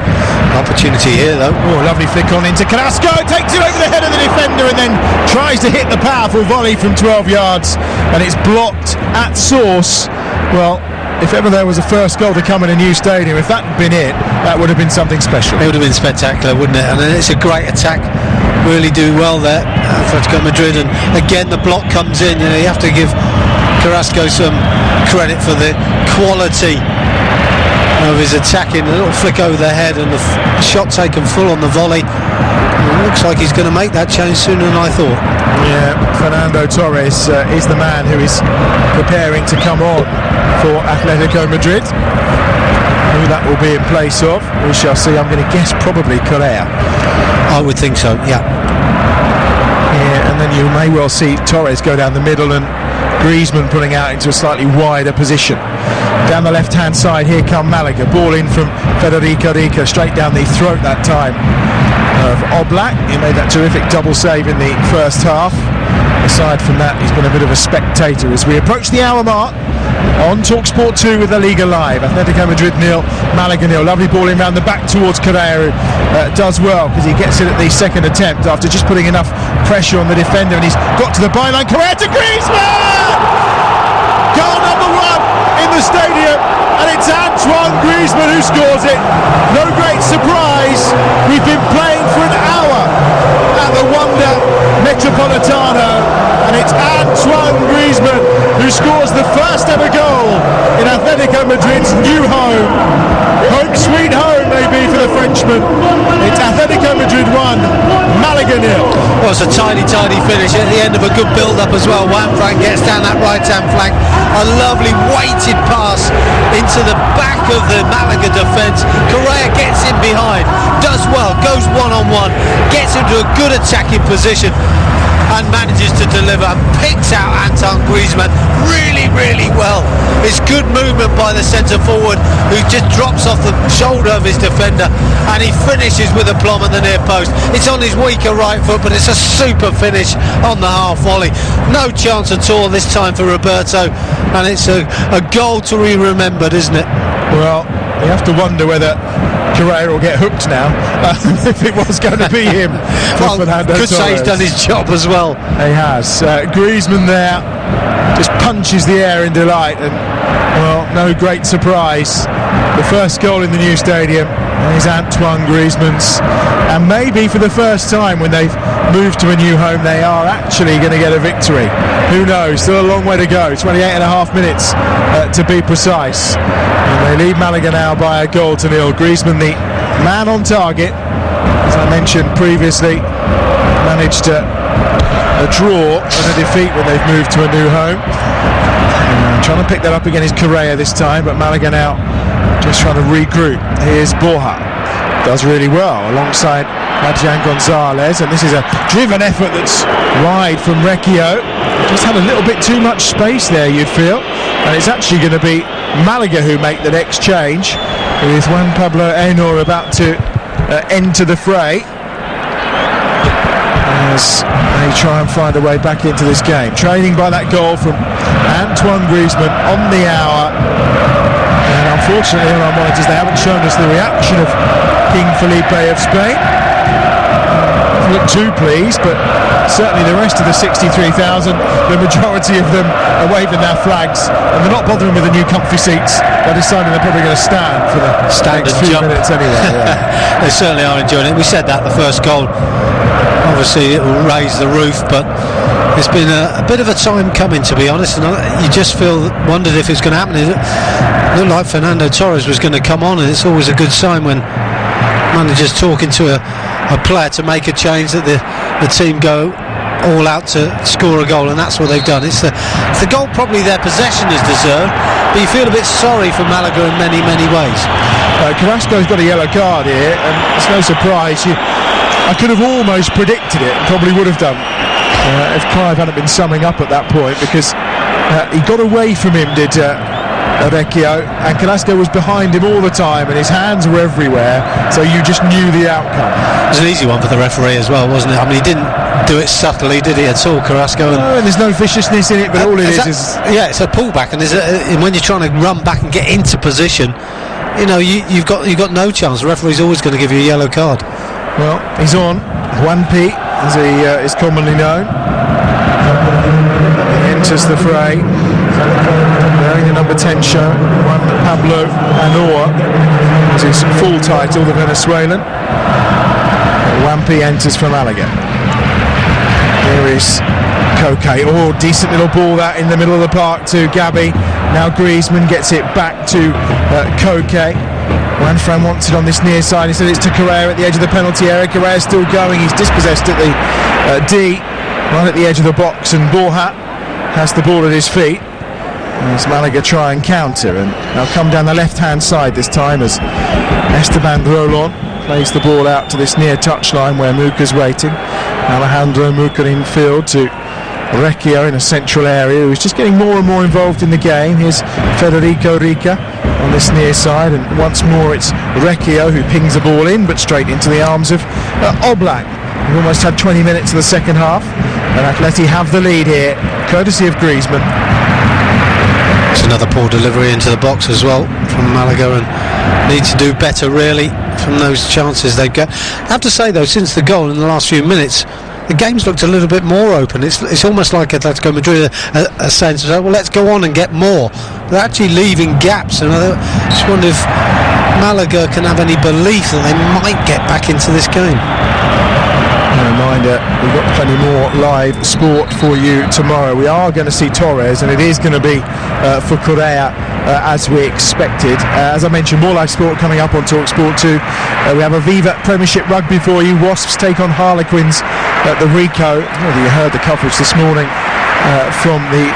Opportunity here though. Oh, lovely flick on into Carrasco, takes it over the head of the defender and then tries to hit the powerful volley from 12 yards, and it's blocked at source. Well, if ever there was a first goal to come in a new stadium, if that had been it, that would have been something special. It would have been spectacular, wouldn't it? And it's a great attack. Really do well there, Atletico Madrid, and again the block comes in. You have to give Carrasco some credit for the quality of his attacking. A little flick over the head and the shot taken full on the volley. It looks like he's going to make that change sooner than I thought. Yeah, Fernando Torres is the man who is preparing to come on for Atletico Madrid. Who that will be in place of, we shall see. I'm going to guess probably Correa. I would think so, yeah. Yeah, and then you may well see Torres go down the middle and Griezmann pulling out into a slightly wider position. Down the left-hand side, here come Malaga. Ball in from Federico Rica, straight down the throat that time of Oblak. He made that terrific double save in the first half. Aside from that, he's been a bit of a spectator as we approach the hour mark on TalkSport 2 with La Liga Live. Atletico Madrid 0, Malaga 0. Lovely ball in round the back towards Correa, who does well because he gets it at the second attempt after just putting enough pressure on the defender, and he's got to the byline. Correa to Griezmann! Goal number 1 in the stadium, and it's Antoine Griezmann who scores it. No great surprise. We've been playing for an hour at the Wanda Metropolitano, and it's Antoine Griezmann who scores the first ever goal in Atletico Madrid's new home. Home sweet home maybe for the Frenchman. It's Atletico Madrid 1, Malaga 0. Well, it's a tidy finish at the end of a good build-up as well. Juan Fran gets down that right-hand flank. A lovely weighted pass into the back of the Malaga defence. Correa gets in behind, does well, goes one-on-one, gets into a good attacking position and manages to deliver, and picks out Antoine Griezmann really well. It's good movement by the centre forward, who just drops off the shoulder of his defender, and he finishes with aplomb at the near post. It's on his weaker right foot, but it's a super finish on the half volley. No chance at all this time for Roberto, and it's a goal to be remembered, isn't it? Well, you have to wonder whether Correa will get hooked now if it was going to be him. Well, could say he's done his job as well. He has. Griezmann there just punches the air in delight, and well, no great surprise. The first goal in the new stadium is Antoine Griezmann's, and maybe for the first time when they've moved to a new home they are actually going to get a victory. Who knows? Still a long way to go. 28.5 minutes to be precise. And they lead Malaga now by a goal to 0. Griezmann, the man on target, as I mentioned previously, managed a draw and a defeat when they've moved to a new home. Trying to pick that up again is Correa this time, but Malaga now just trying to regroup. Here's Borja, does really well alongside Adrian Gonzalez, and this is a driven effort that's wide from Recchio. Just had a little bit too much space there, you'd feel, and it's actually going to be Malaga who make the next change, with Juan Pablo Enor about to enter the fray as they try and find a way back into this game. Trailing by that goal from Antoine Griezmann on the hour, and unfortunately on our monitors they haven't shown us the reaction of King Felipe of Spain. Not too pleased, but certainly the rest of the 63,000, the majority of them are waving their flags, and they're not bothering with the new comfy seats. They're deciding they're probably going to stand for the next few minutes anyway. Yeah. They certainly are enjoying it. We said that the first goal, obviously it will raise the roof, but it's been a bit of a time coming, to be honest, and you just wondered if it's going to happen. It looked like Fernando Torres was going to come on, and it's always a good sign when managers talking to a player to make a change that the team go all out to score a goal, and that's what they've done. It's the goal probably their possession is deserved, but you feel a bit sorry for Malaga in many ways. Carrasco's got a yellow card here, and it's no surprise. I could have almost predicted it, probably would have done. if Clive hadn't been summing up at that point, because he got away from him, did Orecchio, and Carrasco was behind him all the time, and his hands were everywhere, so you just knew the outcome. It was an easy one for the referee as well, wasn't it? I mean, he didn't do it subtly, did he, at all, Carrasco? And there's no viciousness in it, but all it is yeah, it's a pullback, and when you're trying to run back and get into position, you know, you've got no chance. The referee's always going to give you a yellow card. Well, he's on. Juan P, as he is commonly known. He enters the fray, wearing the number 10 shirt. Juan Pablo Anor is his full title, the Venezuelan. Juan P enters for Malaga. Here is Koke. Oh, decent little ball that in the middle of the park to Gabi. Now Griezmann gets it back to Koke. Juanfran wants it on this near side. He said it's to Correa at the edge of the penalty area. Correa still going. He's dispossessed at the D, right at the edge of the box, and Borja has the ball at his feet. As Malaga try and counter, and they'll come down the left-hand side this time as Esteban Rolon plays the ball out to this near touchline where Muca's waiting. Alejandro Muca in field to Orecchio in a central area, who's just getting more and more involved in the game. Here's Federico Rica on this near side, and once more it's Orecchio who pings the ball in, but straight into the arms of Oblak. We've almost had 20 minutes of the second half, and Atleti have the lead here, courtesy of Griezmann. It's another poor delivery into the box as well from Malaga, and need to do better really from those chances they get. I have to say though, since the goal in the last few minutes, the game's looked a little bit more open. It's almost like Atletico Madrid a sense of, well, let's go on and get more. They're actually leaving gaps, and I just wonder if Malaga can have any belief that they might get back into this game. A reminder, we've got plenty more live sport for you tomorrow. We are going to see Torres, and it is going to be for Correa as we expected. As I mentioned, more live sport coming up on TalkSport 2. We have a Viva Premiership Rugby for you. Wasps take on Harlequins at the Rico. You heard the coverage this morning from the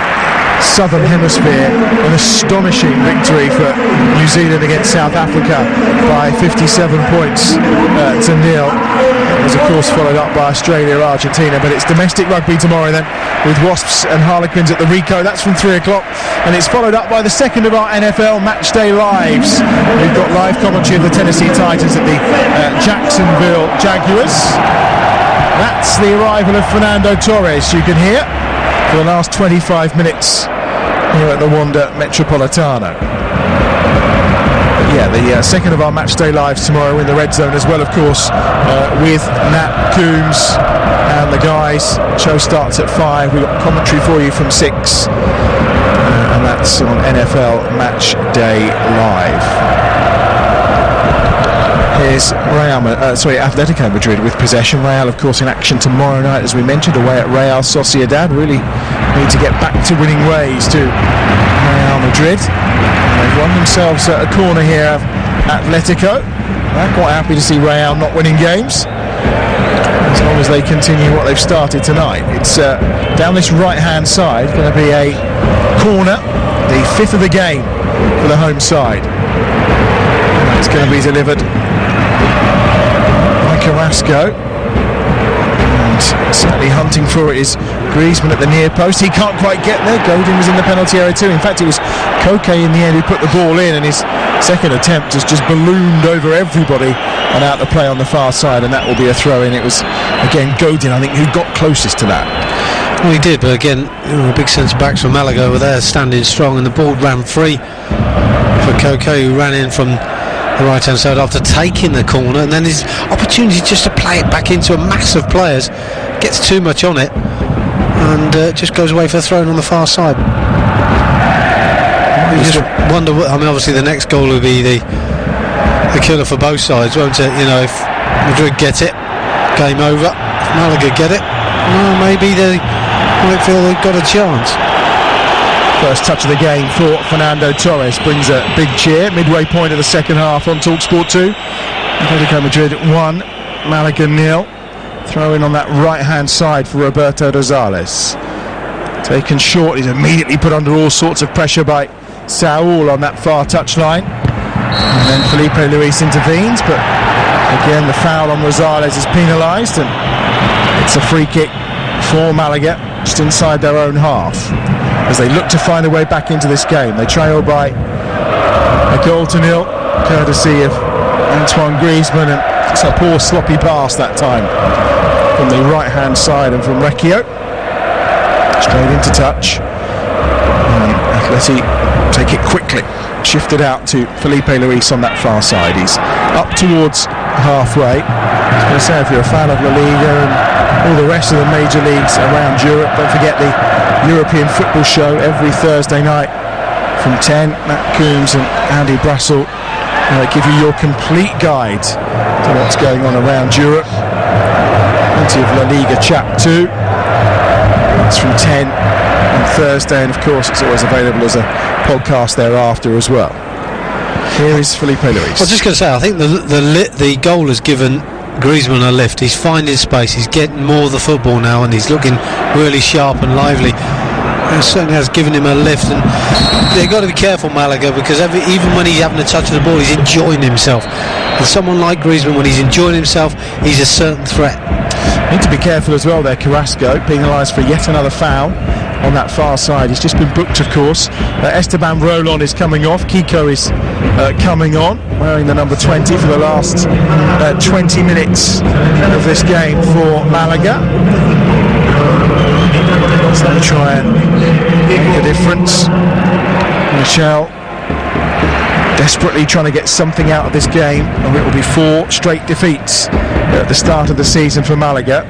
Southern Hemisphere. An astonishing victory for New Zealand against South Africa by 57 points to 0. It was of course followed up by Australia, Argentina, but it's domestic rugby tomorrow then, with Wasps and Harlequins at the Rico. That's from 3 o'clock, and it's followed up by the second of our NFL Matchday Lives. We've got live commentary of the Tennessee Titans at the Jacksonville Jaguars. That's the arrival of Fernando Torres, you can hear, for the last 25 minutes here at the Wanda Metropolitano. Yeah, the second of our Matchday Lives tomorrow in the Red Zone as well, of course, with Nat Coombs and the guys. Show starts at 5. We've got commentary for you from 6, and that's on NFL Matchday Live. Here's Atletico Madrid with possession. Real, of course, in action tomorrow night, as we mentioned, away at Real Sociedad. Really need to get back to winning ways to Real Madrid. They've won themselves a corner here of Atletico. They're quite happy to see Real not winning games, as long as they continue what they've started tonight. It's down this right-hand side, going to be a corner, the 5th of the game for the home side. It's going to be delivered by Carrasco, and certainly hunting for it is Griezmann at the near post. He can't quite get there. Godin was in the penalty area too. In fact, it was Koke in the end who put the ball in, and his second attempt has just ballooned over everybody and out to play on the far side, and that will be a throw in. It was again Godin, I think, who got closest to that. Well, he did, but again, a big centre backs from Malaga over there standing strong, and the ball ran free for Koke, who ran in from the right hand side after taking the corner, and then his opportunity just to play it back into a mass of players, gets too much on it, and just goes away for a throw on the far side. You just wonder, obviously the next goal will be the killer for both sides, won't it? You know, if Madrid get it, game over. If Malaga get it, well, maybe they might feel they've got a chance. First touch of the game for Fernando Torres brings a big cheer. Midway point of the second half on TalkSport 2. Atletico Madrid 1, Malaga 0. Throw in on that right hand side for Roberto Rosales. Taken short, he's immediately put under all sorts of pressure by Saul on that far touchline. And then Felipe Luis intervenes, but again the foul on Rosales is penalised, and it's a free kick for Malaga, just inside their own half, as they look to find a way back into this game. They trail by a goal to nil, courtesy of Antoine Griezmann, and it's a poor sloppy pass that time from the right hand side and from Recchio, straight into touch, and Atleti take it quickly, shifted out to Felipe Luis on that far side. He's up towards halfway. I was going to say, if you're a fan of La Liga and all the rest of the major leagues around Europe, don't forget the European Football Show every Thursday night from 10. Matt Coombs and Andy Brassel give you your complete guide to what's going on around Europe. Plenty of La Liga chat too. It's from 10 on Thursday, and of course it's always available as a podcast thereafter as well. Here is Felipe Luis. I was just going to say, I think the goal has given Griezmann a lift. He's finding space, he's getting more of the football now, and he's looking really sharp and lively. It certainly has given him a lift, and they've got to be careful, Malaga, because even when he's having a touch of the ball, he's enjoying himself. And someone like Griezmann, when he's enjoying himself, he's a certain threat. Need to be careful as well there. Carrasco penalised for yet another foul on that far side. He's just been booked, of course. Esteban Rolon is coming off. Kiko is coming on, wearing the number 20 for the last 20 minutes of this game for Malaga. So they try and make a difference. Michel desperately trying to get something out of this game, and it will be 4 straight defeats at the start of the season for Malaga.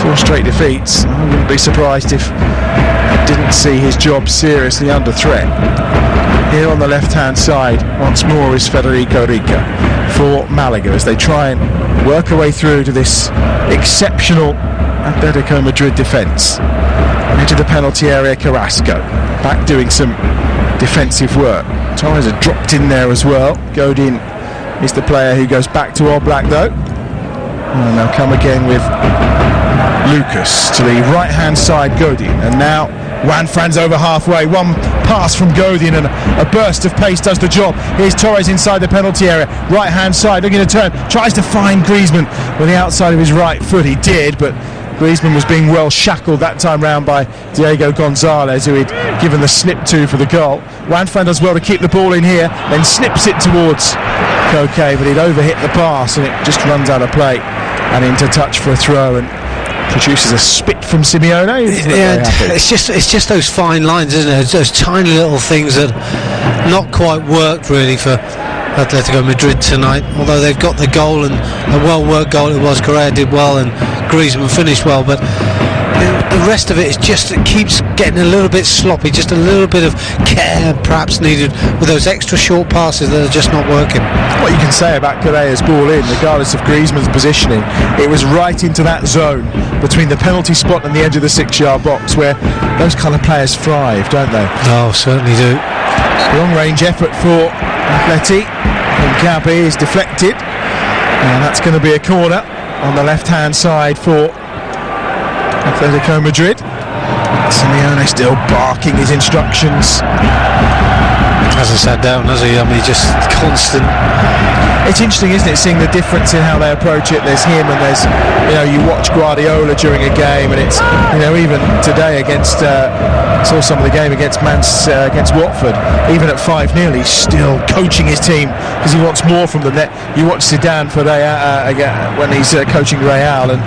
4 straight defeats. I wouldn't be surprised if he didn't see his job seriously under threat. Here on the left hand side once more is Federico Rica for Malaga, as they try and work their way through to this exceptional Atletico Madrid defence. Into the penalty area, Carrasco back doing some defensive work. Torres had dropped in there as well. Godin is the player who goes back to Oblak though, and they'll come again with Lucas to the right hand side. Godin, and now Juan Fran's over halfway. One pass from Godin and a burst of pace does the job. Here's Torres inside the penalty area, right hand side, looking to turn, tries to find Griezmann with the outside of his right foot. He did, but Griezmann was being well shackled that time round by Diego Gonzalez, who he'd given the slip to for the goal. Juan Fran does well to keep the ball in here, then snips it towards Koke, but he'd overhit the pass and it just runs out of play and into touch for a throw, and produces a spit from Simeone. Yeah, it's just those fine lines, isn't it? It's those tiny little things that not quite worked really for Atletico Madrid tonight, although they've got the goal, and a well worked goal it was. Correa did well and Griezmann finished well, but the rest of it is just, it keeps getting a little bit sloppy, just a little bit of care perhaps needed with those extra short passes that are just not working. What you can say about Correa's ball in, regardless of Griezmann's positioning, it was right into that zone between the penalty spot and the edge of the 6-yard box, where those kind of players thrive, don't they? Oh, certainly do. Long range effort for Atleti, and Gabi is deflected, and that's going to be a corner on the left hand side for Atletico Madrid. Simeone still barking his instructions. Hasn't sat down, has he? I mean, just constant. It's interesting, isn't it, seeing the difference in how they approach it. There's him and there's, you watch Guardiola during a game, and it's, even today against, saw some of the game against Watford, even at 5-0, he's still coaching his team because he wants more from them. You watch Zidane for when he's coaching Real, and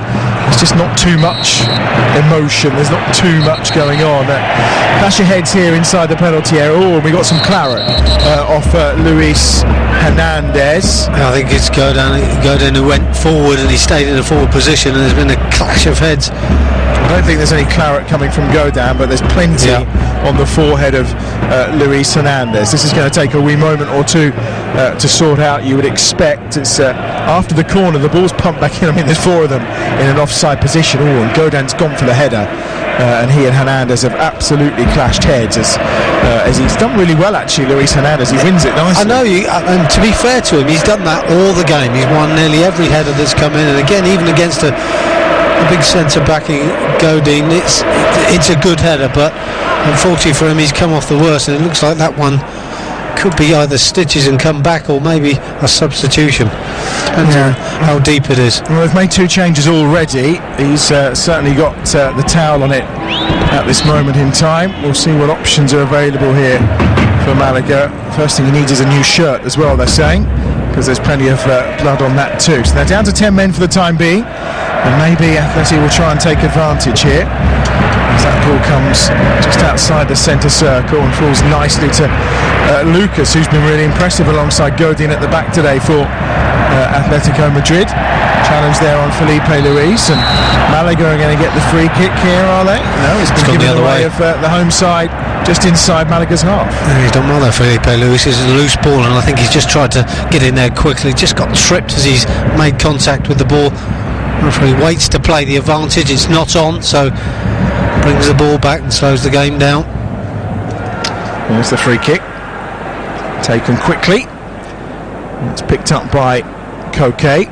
there's just not too much emotion, there's not too much going on. Clash your heads here inside the penalty area. Oh, we got some claret off Luis Hernandez. I think it's Godin who went forward and he stayed in a forward position, and there's been a clash of heads. I don't think there's any claret coming from Godin, but there's plenty on the forehead of Luis Hernandez. This is going to take a wee moment or two to sort out, you would expect. It's after the corner, the ball's pumped back in. I mean, there's 4 of them in an offside position. Oh, and Godin's gone for the header, and he and Hernandez have absolutely clashed heads, as he's done really well actually. Luis Hernandez, he wins it nicely. I know, and to be fair to him, he's done that all the game. He's won nearly every header that's come in, and again, even against a big centre backing Godin, it's a good header, but unfortunately for him, he's come off the worst, and it looks like that one could be either stitches and come back, or maybe a substitution. Depends on how deep it is. Well, they've made 2 changes already. He's certainly got the towel on it at this moment in time. We'll see what options are available here for Malaga. First thing he needs is a new shirt as well, they're saying, because there's plenty of blood on that too. So they're down to 10 men for the time being, and maybe Atletico will try and take advantage here, as that ball comes just outside the centre circle and falls nicely to Lucas, who's been really impressive alongside Godin at the back today for Atletico Madrid. Challenge there on Felipe Luis, and Malaga are going to get the free kick here, are they? No, it's been given the way of the home side, just inside Malaga's half. Yeah, he's done well there, Felipe Luis. It's a loose ball, and I think he's just tried to get in there quickly. Just got tripped as he's made contact with the ball. Referee waits to play the advantage. It's not on, so brings the ball back and slows the game down. There's the free kick, taken quickly. It's picked up by Koke.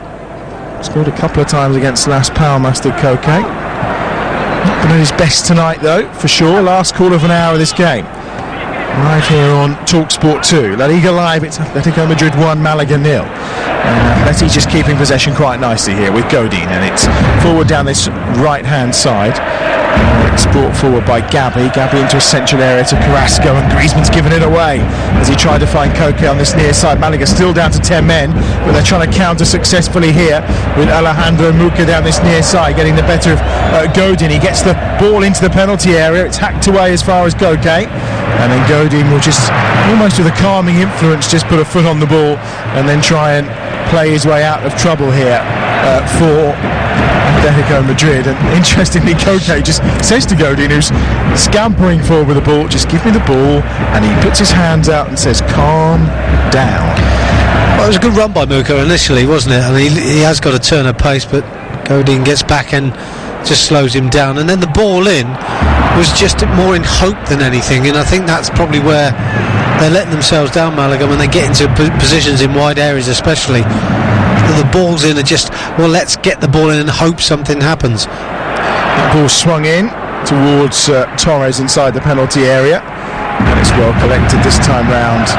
Scored a couple of times against Las Palmas, did Koke. Not been at his best tonight though, for sure. Last call of an hour of this game. Live here on TalkSport 2. La Liga Live, it's Atletico Madrid 1, Malaga 0. Atleti just keeping possession quite nicely here with Godin, and it's forward down this right-hand side. It's brought forward by Gabi into a central area to Carrasco, and Griezmann's given it away as he tried to find Koke on this near side. Malaga still down to 10 men, but they're trying to counter successfully here with Alejandro Muca down this near side, getting the better of Godin. He gets the ball into the penalty area. It's hacked away as far as Koke, and then Godin will just, almost with a calming influence, just put a foot on the ball and then try and play his way out of trouble here for Atletico Madrid. And interestingly, Koke just says to Godin, who's scampering forward with the ball, just give me the ball, and he puts his hands out and says, calm down. Well, it was a good run by Muca initially, wasn't it? And he has got a turn of pace, but Godin gets back and just slows him down, and then the ball in was just more in hope than anything, and I think that's probably where they're letting themselves down, Malaga, when they get into positions in wide areas especially. The ball's in, and just, well, let's get the ball in and hope something happens. The ball swung in towards Torres inside the penalty area, and it's well collected this time round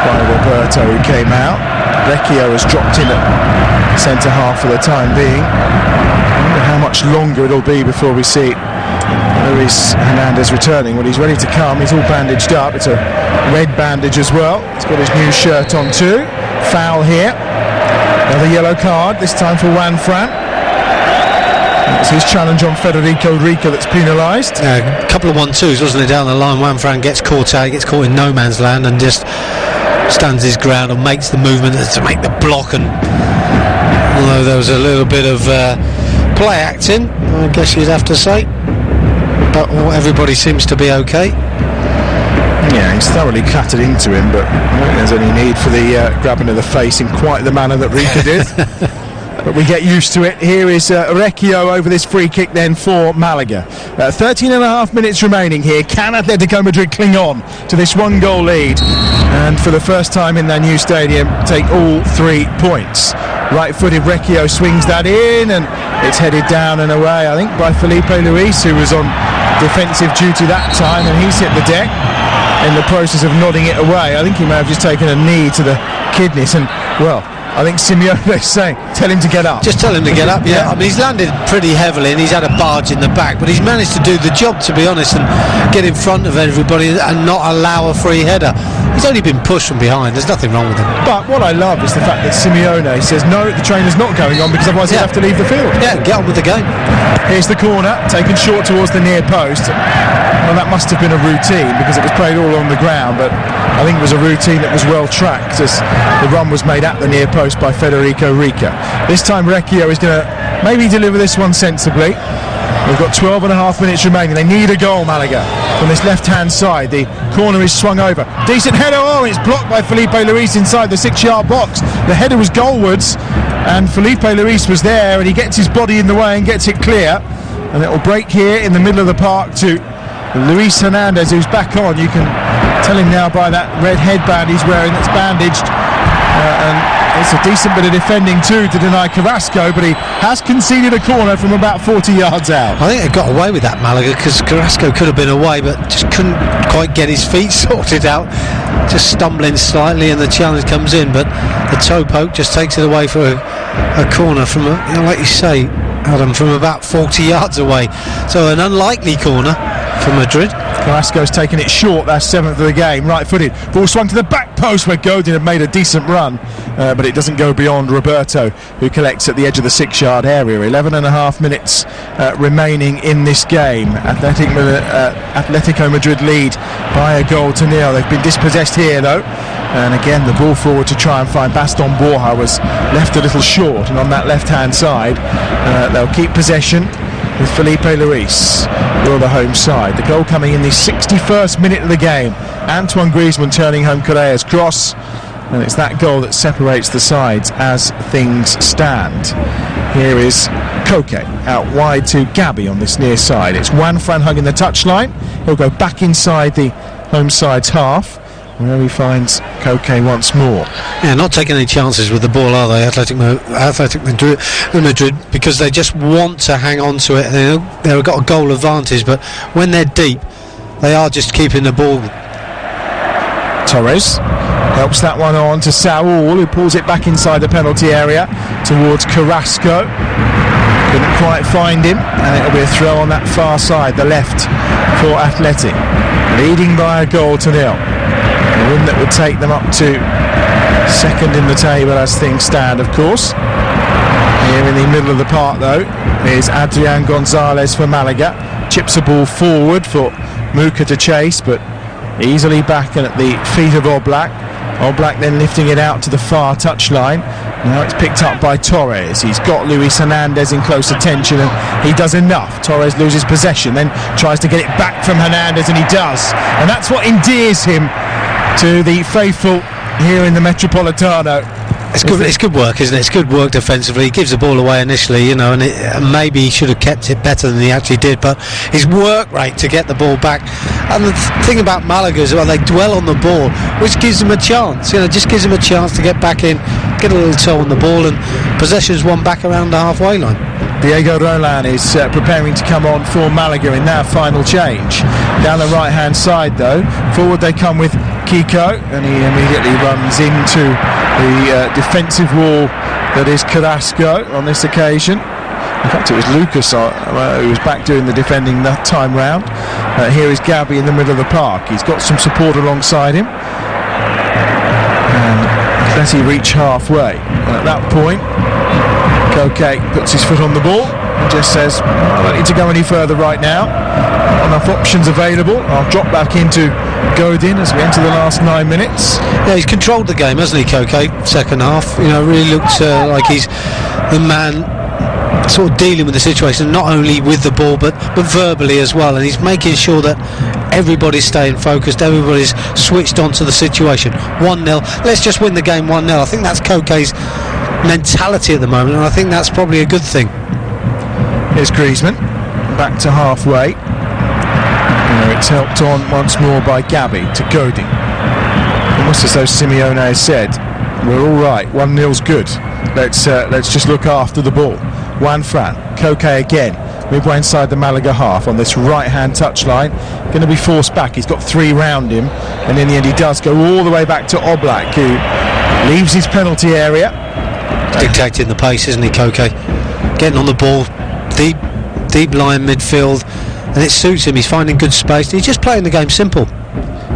by Roberto, who came out. Vecchio has dropped in at centre half for the time being. I wonder how much longer it'll be before we see Luis Hernandez returning. Well, he's ready to come. He's all bandaged up. It's a red bandage as well. He's got his new shirt on too. Foul here. Another yellow card, this time for Juan Fran. It's his challenge on Federico Rica that's penalised. A couple of 1-2s, wasn't it, down the line? Juan Fran gets caught out, he gets caught in no man's land, and just stands his ground and makes the movement to make the block. And although there was a little bit of play acting, I guess you'd have to say, but everybody seems to be okay. Yeah, he's thoroughly clattered into him, but I don't think there's any need for the grabbing of the face in quite the manner that Rica did. But we get used to it. Here is Recchio over this free kick then for Malaga. 13 and a half minutes remaining here. Can Atletico Madrid cling on to this 1-goal lead, and for the first time in their new stadium take all 3 points? Right-footed Recchio swings that in, and it's headed down and away, I think, by Felipe Luis, who was on defensive duty that time, and he's hit the deck in the process of nodding it away. I think he may have just taken a knee to the kidneys, and, well, I think Simeone is saying, tell him to get up. Just tell him to get up, yeah. I mean, he's landed pretty heavily and he's had a barge in the back, but he's managed to do the job, to be honest, and get in front of everybody and not allow a free header. He's only been pushed from behind. There's nothing wrong with him. But what I love is the fact that Simeone says, no, the trainer's not going on, because otherwise he'll have to leave the field. Yeah, get on with the game. Here's the corner, taken short towards the near post. Well, that must have been a routine, because it was played all on the ground, but I think it was a routine that was well tracked, as the run was made at the near post by Federico Rica. This time Recchio is going to maybe deliver this one sensibly. We've got 12 and a half minutes remaining. They need a goal, Malaga, from this left-hand side. The corner is swung over. Decent header. Oh, it's blocked by Felipe Luis inside the 6-yard box. The header was goalwards, and Felipe Luis was there, and he gets his body in the way and gets it clear. And it will break here in the middle of the park to Luis Hernandez, who's back on. You can tell him now by that red headband he's wearing that's bandaged. and it's a decent bit of defending too to deny Carrasco, but he has conceded a corner from about 40 yards out. I think they got away with that, Malaga, because Carrasco could have been away, but just couldn't quite get his feet sorted out, just stumbling slightly, and the challenge comes in, but the toe poke just takes it away for a corner from, like you say, Adam, from about 40 yards away. So an unlikely corner for Madrid. Carrasco's taken it short. That's 7th of the game. Right-footed. Ball swung to the back post where Godin had made a decent run, but it doesn't go beyond Roberto, who collects at the edge of the 6-yard area. 11.5 minutes remaining in this game. Atletico Madrid lead by a goal to nil. They've been dispossessed here though, and again the ball forward to try and find Baston Borja was left a little short, and on that left-hand side they'll keep possession with Felipe Luis for the home side. The goal coming in the 61st minute of the game. Antoine Griezmann turning home Correa's cross, and it's that goal that separates the sides as things stand. Here is Koke out wide to Gabi on this near side. It's Juanfran hugging the touchline. He'll go back inside the home side's half, where he finds Koke once more. Yeah, not taking any chances with the ball, are they, Athletic Madrid, because they just want to hang on to it. They've got a goal advantage, but when they're deep, they are just keeping the ball. Torres helps that one on to Saul, who pulls it back inside the penalty area towards Carrasco. Couldn't quite find him, and it'll be a throw on that far side, the left, for Athletic, leading by a goal to nil. A win that would take them up to second in the table as things stand, of course. Here in the middle of the park though is Adrian Gonzalez for Malaga. Chips a ball forward for Muka to chase, but easily back and at the feet of Oblak. Oblak then lifting it out to the far touchline. Now it's picked up by Torres. He's got Luis Hernandez in close attention, and he does enough. Torres loses possession, then tries to get it back from Hernandez, and he does. And that's what endears him to the faithful here in the Metropolitano. It's good work, isn't it? It's good work defensively. He gives the ball away initially, and maybe he should have kept it better than he actually did, but his work rate to get the ball back. And the thing about Malaga is, well, they dwell on the ball, which gives them a chance, just gives them a chance to get back in, get a little toe on the ball, and possession's won back around the halfway line. Diego Roland is preparing to come on for Malaga in that final change. Down the right hand side though, forward they come with Kiko, and he immediately runs into the defensive wall that is Carrasco on this occasion. In fact, it was Lucas who was back doing the defending that time round. Here is Gabi in the middle of the park. He's got some support alongside him, and let he reach halfway. And at that point, Koke puts his foot on the ball and just says, I don't need to go any further right now. Not enough options available. I'll drop back into Godin as we enter the last 9 minutes. Yeah, he's controlled the game, hasn't he, Koke? Second half, really looked like he's the man sort of dealing with the situation, not only with the ball but verbally as well, and he's making sure that everybody's staying focused, everybody's switched on to the situation. 1-0, let's just win the game 1-0. I think that's Koke's mentality at the moment, and I think that's probably a good thing. Here's Griezmann back to halfway. It's helped on once more by Gabi to Godin. Almost as though Simeone has said, we're all right, 1-0's good, let's just look after the ball. Juanfran, Koke again, midway inside the Malaga half on this right hand touchline, going to be forced back. He's got 3 round him, and in the end he does go all the way back to Oblak, who leaves his penalty area. Dictating the pace, isn't he, Koke? Getting on the ball, deep line midfield, and it suits him. He's finding good space. He's just playing the game simple.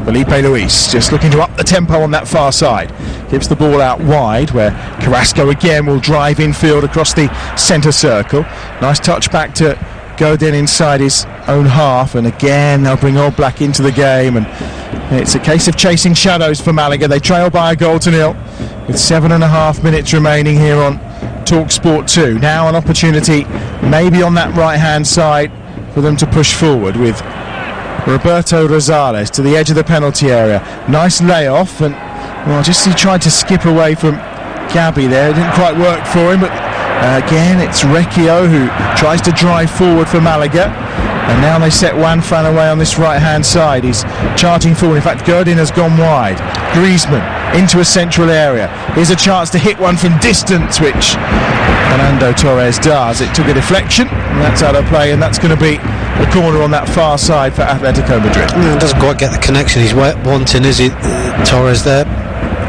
Felipe Luis just looking to up the tempo on that far side. Gives the ball out wide, where Carrasco again will drive infield across the centre circle. Nice touch back to Godin inside his own half, and again they'll bring Oblak into the game, and it's a case of chasing shadows for Malaga. They trail by a goal to nil with 7.5 minutes remaining here on TalkSport 2. Now an opportunity maybe on that right hand side for them to push forward with Roberto Rosales to the edge of the penalty area. Nice layoff, and just he tried to skip away from Gabi there. It didn't quite work for him, but again it's Recchio who tries to drive forward for Malaga, and now they set Juanfran away on this right hand side. He's charging forward. In fact, Godin has gone wide. Griezmann into a central area. Here's a chance to hit one from distance, which Fernando Torres does. It took a deflection, and that's out of play, and that's going to be the corner on that far side for Atletico Madrid. No, it doesn't quite get the connection he's wanting, is it, Torres there?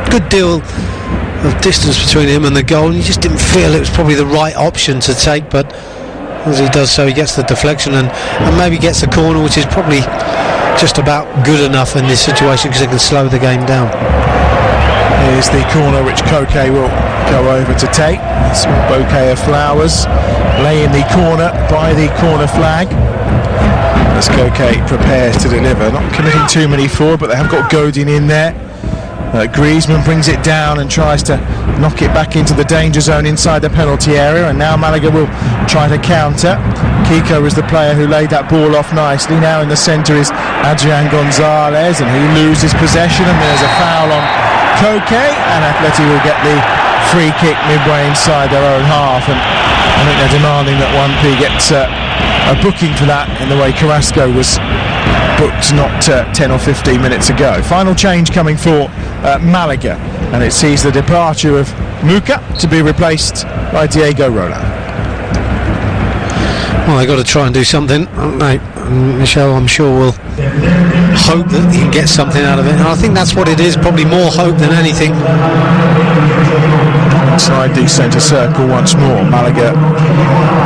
Good deal of distance between him and the goal, and he just didn't feel it was probably the right option to take, but as he does so, he gets the deflection and maybe gets the corner, which is probably just about good enough in this situation because it can slow the game down. Here's the corner which Koke will go over to take. A small bouquet of flowers lay in the corner by the corner flag as Koke prepares to deliver. Not committing too many forward, but they have got Godin in there. Griezmann brings it down and tries to knock it back into the danger zone inside the penalty area, and now Malaga will try to counter. Kiko is the player who laid that ball off nicely. Now in the centre is Adrian Gonzalez, and he loses possession, and there's a foul on Koke, and Atleti will get the free kick midway inside their own half, and I think they're demanding that 1P gets a booking for that in the way Carrasco was booked not 10 or 15 minutes ago. Final change coming for Malaga, and it sees the departure of Muka to be replaced by Diego Roland. Well, they've got to try and do something, haven't they? Michel, I'm sure, will hope that he can get something out of it, and I think that's what it is, probably more hope than anything. Inside the centre circle once more, Malaga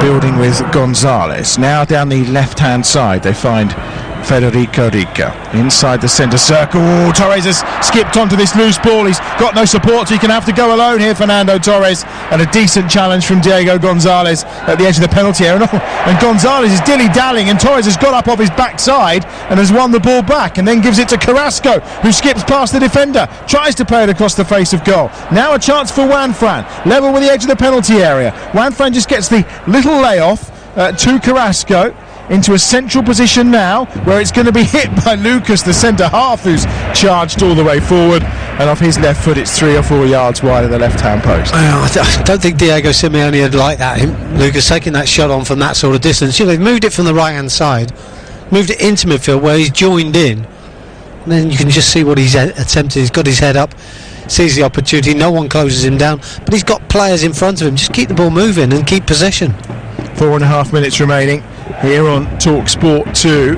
building with Gonzalez. Now down the left-hand side they find Federico Rica inside the centre circle. Torres has skipped onto this loose ball. He's got no support, so he can have to go alone here, Fernando Torres, and a decent challenge from Diego Gonzalez at the edge of the penalty area. And Gonzalez is dilly-dallying, and Torres has got up off his backside and has won the ball back, and then gives it to Carrasco, who skips past the defender, tries to play it across the face of goal. Now a chance for Juanfran, level with the edge of the penalty area. Juanfran just gets the little layoff to Carrasco into a central position now, where it's going to be hit by Lucas, the centre half, who's charged all the way forward, and off his left foot it's 3 or 4 yards wide of the left-hand post. I don't think Diego Simeone had liked that. Lucas taking that shot on from that sort of distance. You know, they've moved it from the right-hand side, moved it into midfield where he's joined in, and then you can just see what he's attempted. He's got his head up, sees the opportunity, no one closes him down, but he's got players in front of him. Just keep the ball moving and keep possession. 4.5 minutes remaining here on Talk Sport 2.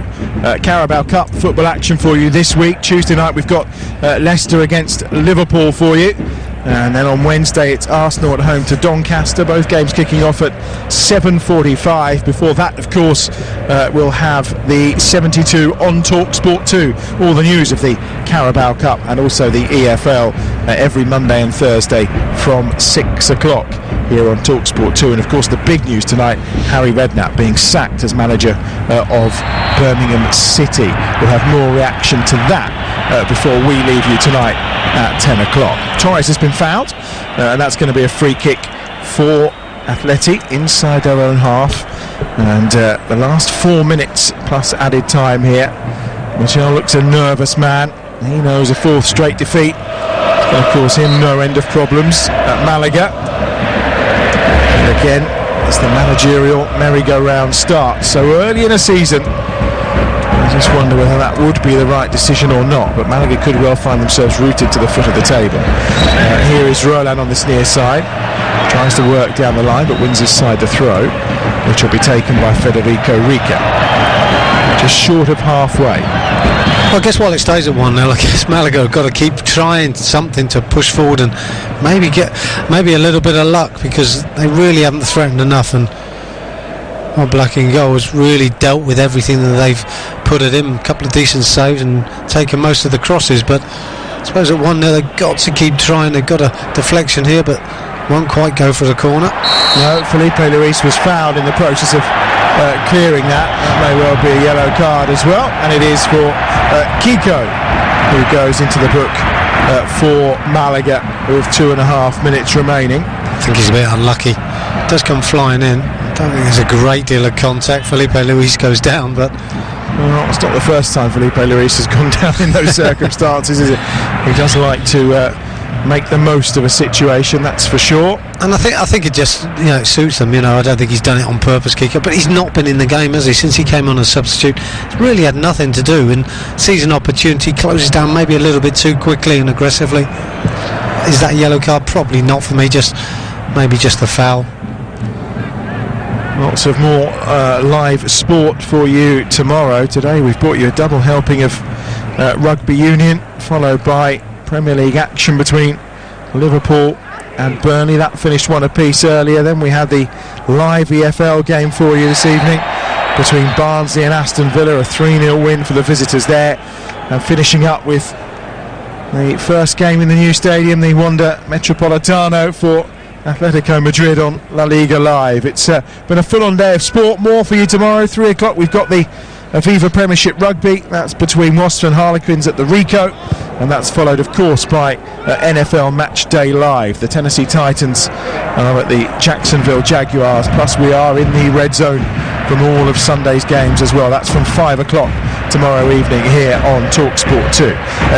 Carabao Cup football action for you this week. Tuesday night we've got Leicester against Liverpool for you, and then on Wednesday it's Arsenal at home to Doncaster. Both games kicking off at 7:45. Before that, of course, we'll have the 72 on Talk Sport 2. All the news of the Carabao Cup and also the EFL every Monday and Thursday from 6 o'clock here on Talk Sport 2. And of course the big news tonight, Harry Redknapp being sacked as manager of Birmingham City. We'll have more reaction to that before we leave you tonight at 10 o'clock. Torres has been fouled, and that's going to be a free kick for Atleti inside their own half, and the last 4 minutes plus added time here. Michel looks a nervous man. He knows a fourth straight defeat is going to cause him no end of problems at Malaga. And again, as the managerial merry-go-round starts so early in a season, I just wonder whether that would be the right decision or not, but Malaga could well find themselves rooted to the foot of the table. Here is Roland on this near side, tries to work down the line but wins his side the throw, which will be taken by Federico Rica, just short of halfway. Well, I guess while it stays at 1-0, I guess Malaga have got to keep trying something to push forward and maybe get a little bit of luck, because they really haven't threatened enough, and Black in goal has really dealt with everything that they've put at him. A couple of decent saves and taken most of the crosses, but I suppose at 1-0 they've got to keep trying. They've got a deflection here but won't quite go for the corner. No, Felipe Luis was fouled in the process of clearing that. That may well be a yellow card as well, and it is for Kiko, who goes into the book for Malaga with 2.5 minutes remaining. I think he's a bit unlucky. Does come flying in. I don't think there's a great deal of contact. Felipe Luis goes down, but well, it's not the first time Felipe Luis has gone down in those circumstances, is it? He does like to make the most of a situation, that's for sure. And I think it just, it suits them. I don't think he's done it on purpose, Kiko, but he's not been in the game, has he, since he came on as substitute? He's really had nothing to do, and sees an opportunity, closes down maybe a little bit too quickly and aggressively. is that a yellow card? Probably not for me, maybe just the foul. Lots of more live sport for you tomorrow. Today we've brought you a double helping of rugby union, followed by Premier League action between Liverpool and Burnley. That finished one apiece earlier. Then we had the live EFL game for you this evening between Barnsley and Aston Villa, a 3-0 win for the visitors there. And finishing up with the first game in the new stadium, the Wanda Metropolitano for Atletico Madrid on La Liga Live. It's been a full-on day of sport. More for you tomorrow. 3 o'clock we've got the Aviva Premiership Rugby. That's between Worcester and Harlequins at the Rico, and that's followed of course by NFL Match Day Live. The Tennessee Titans are at the Jacksonville Jaguars, plus we are in the red zone from all of Sunday's games as well. That's from 5 o'clock tomorrow evening here on TalkSport 2.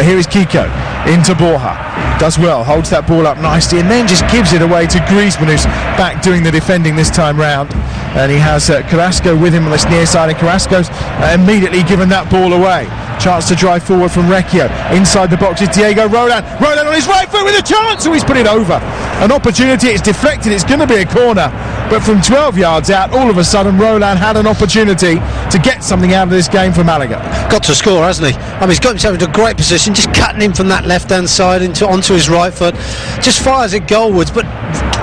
Here is Kiko into Borja. Does well, holds that ball up nicely, and then just gives it away to Griezmann, who's back doing the defending this time round. And he has Carrasco with him on this near side, and Carrasco's immediately given that ball away. Chance to drive forward from Recchio. Inside the box is Diego Roland. Roland on his right foot with a chance. So he's put it over. An opportunity. It's deflected. It's going to be a corner. But from 12 yards out, all of a sudden, Roland had an opportunity to get something out of this game for Malaga. Got to score, hasn't he? I mean, he's got himself into a great position, just cutting him from that left-hand side onto his right foot. Just fires it goalwards, but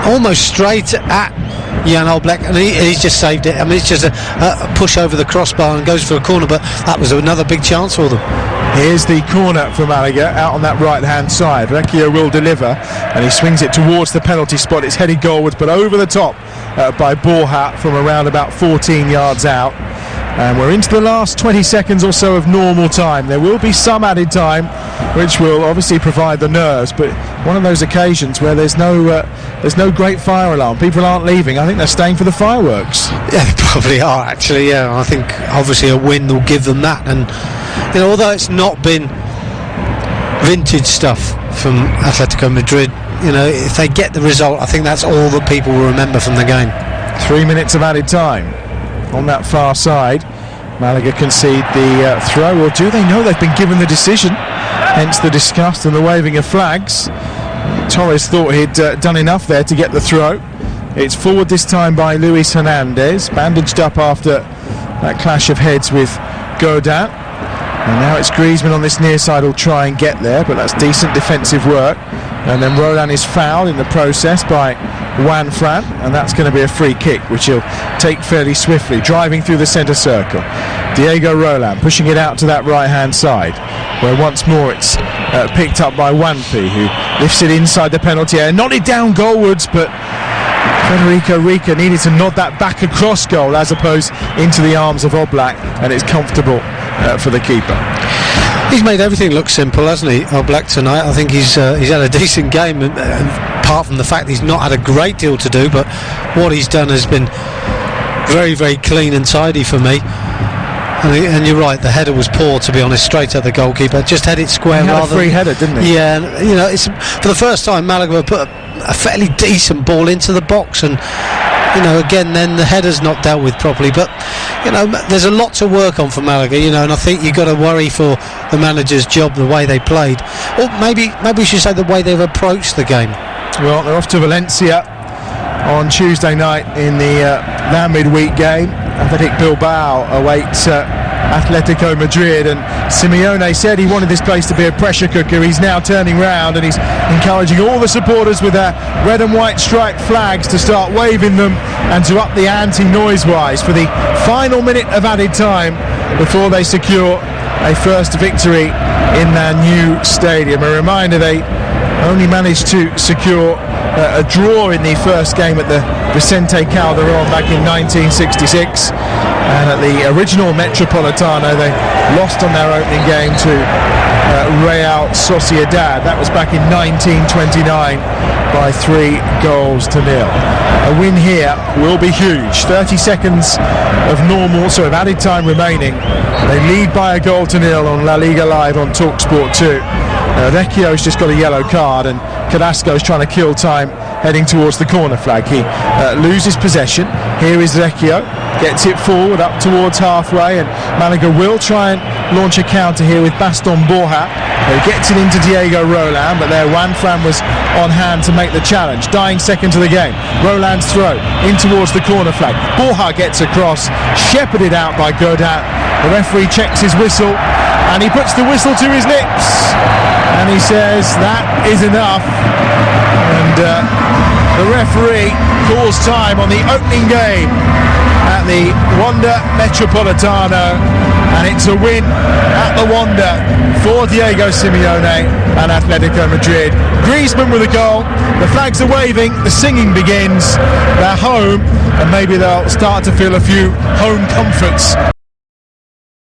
almost straight at Jan Oblak, and he's just saved it. I mean, it's just a push over the crossbar and goes for a corner, but that was another big chance for them. Here's the corner for Malaga, out on that right-hand side. Recchio will deliver, and he swings it towards the penalty spot. It's headed goalwards, but over the top by Borja from around about 14 yards out. And we're into the last 20 seconds or so of normal time. There will be some added time, which will obviously provide the nerves, but one of those occasions where there's no great fire alarm. People aren't leaving. I think they're staying for the fireworks. Yeah, they probably are, actually. Yeah, I think obviously a win will give them that. And you know, although it's not been vintage stuff from Atletico Madrid, you know, if they get the result, I think that's all that people will remember from the game. 3 minutes of added time. On that far side, Malaga concede the throw, or do they know they've been given the decision? Hence the disgust and the waving of flags. Torres thought he'd done enough there to get the throw. It's forward this time by Luis Hernandez, bandaged up after that clash of heads with Godin. And now it's Griezmann on this near side who'll try and get there, but that's decent defensive work. And then Roland is fouled in the process by Juan Fran, and that's going to be a free kick, which he'll take fairly swiftly, driving through the centre circle. Diego Roland pushing it out to that right-hand side, where once more it's picked up by Wanpi, who lifts it inside the penalty area, nodded down goalwards, but Federico Rica needed to nod that back across goal as opposed into the arms of Oblak, and it's comfortable for the keeper. He's made everything look simple, hasn't he, Oblak, tonight? I think he's had a decent game, apart from the fact he's not had a great deal to do, but what he's done has been very, very clean and tidy for me. And you're right, the header was poor, to be honest, straight at the goalkeeper. Just had it square. He had a free header, didn't he? Yeah, and, you know, it's for the first time Malaga put a fairly decent ball into the box, and you know, again, then the header's not dealt with properly. But you know, there's a lot to work on for Malaga, you know, and I think you've got to worry for the manager's job, the way they played, or maybe we should say the way they've approached the game. Well, they're off to Valencia on Tuesday night in the now midweek game. Athletic Bilbao awaits Atletico Madrid, and Simeone said he wanted this place to be a pressure cooker. He's now turning round and he's encouraging all the supporters with their red and white striped flags to start waving them and to up the ante noise-wise for the final minute of added time before they secure a first victory in their new stadium. A reminder, they only managed to secure a draw in the first game at the Vicente Calderón back in 1966, and at the original Metropolitano they lost on their opening game to Real Sociedad. That was back in 1929 by 3 goals to nil. A win here will be huge. 30 seconds of of added time remaining. They lead by a goal to nil on La Liga Live on TalkSport 2. Recchio's just got a yellow card, and Carrasco's trying to kill time heading towards the corner flag. He loses possession. Here is Recchio, gets it forward up towards halfway, and Malaga will try and launch a counter here with Baston Borja. He gets it into Diego Roland, but there Juan Fran was on hand to make the challenge. Dying second to the game. Roland's throw in towards the corner flag. Borja gets across, shepherded out by Godin. The referee checks his whistle and he puts the whistle to his lips and he says that is enough. And the referee calls time on the opening game at the Wanda Metropolitano, and it's a win at the Wanda for Diego Simeone and Atletico Madrid. Griezmann with a goal, the flags are waving, the singing begins, they're home, and maybe they'll start to feel a few home comforts.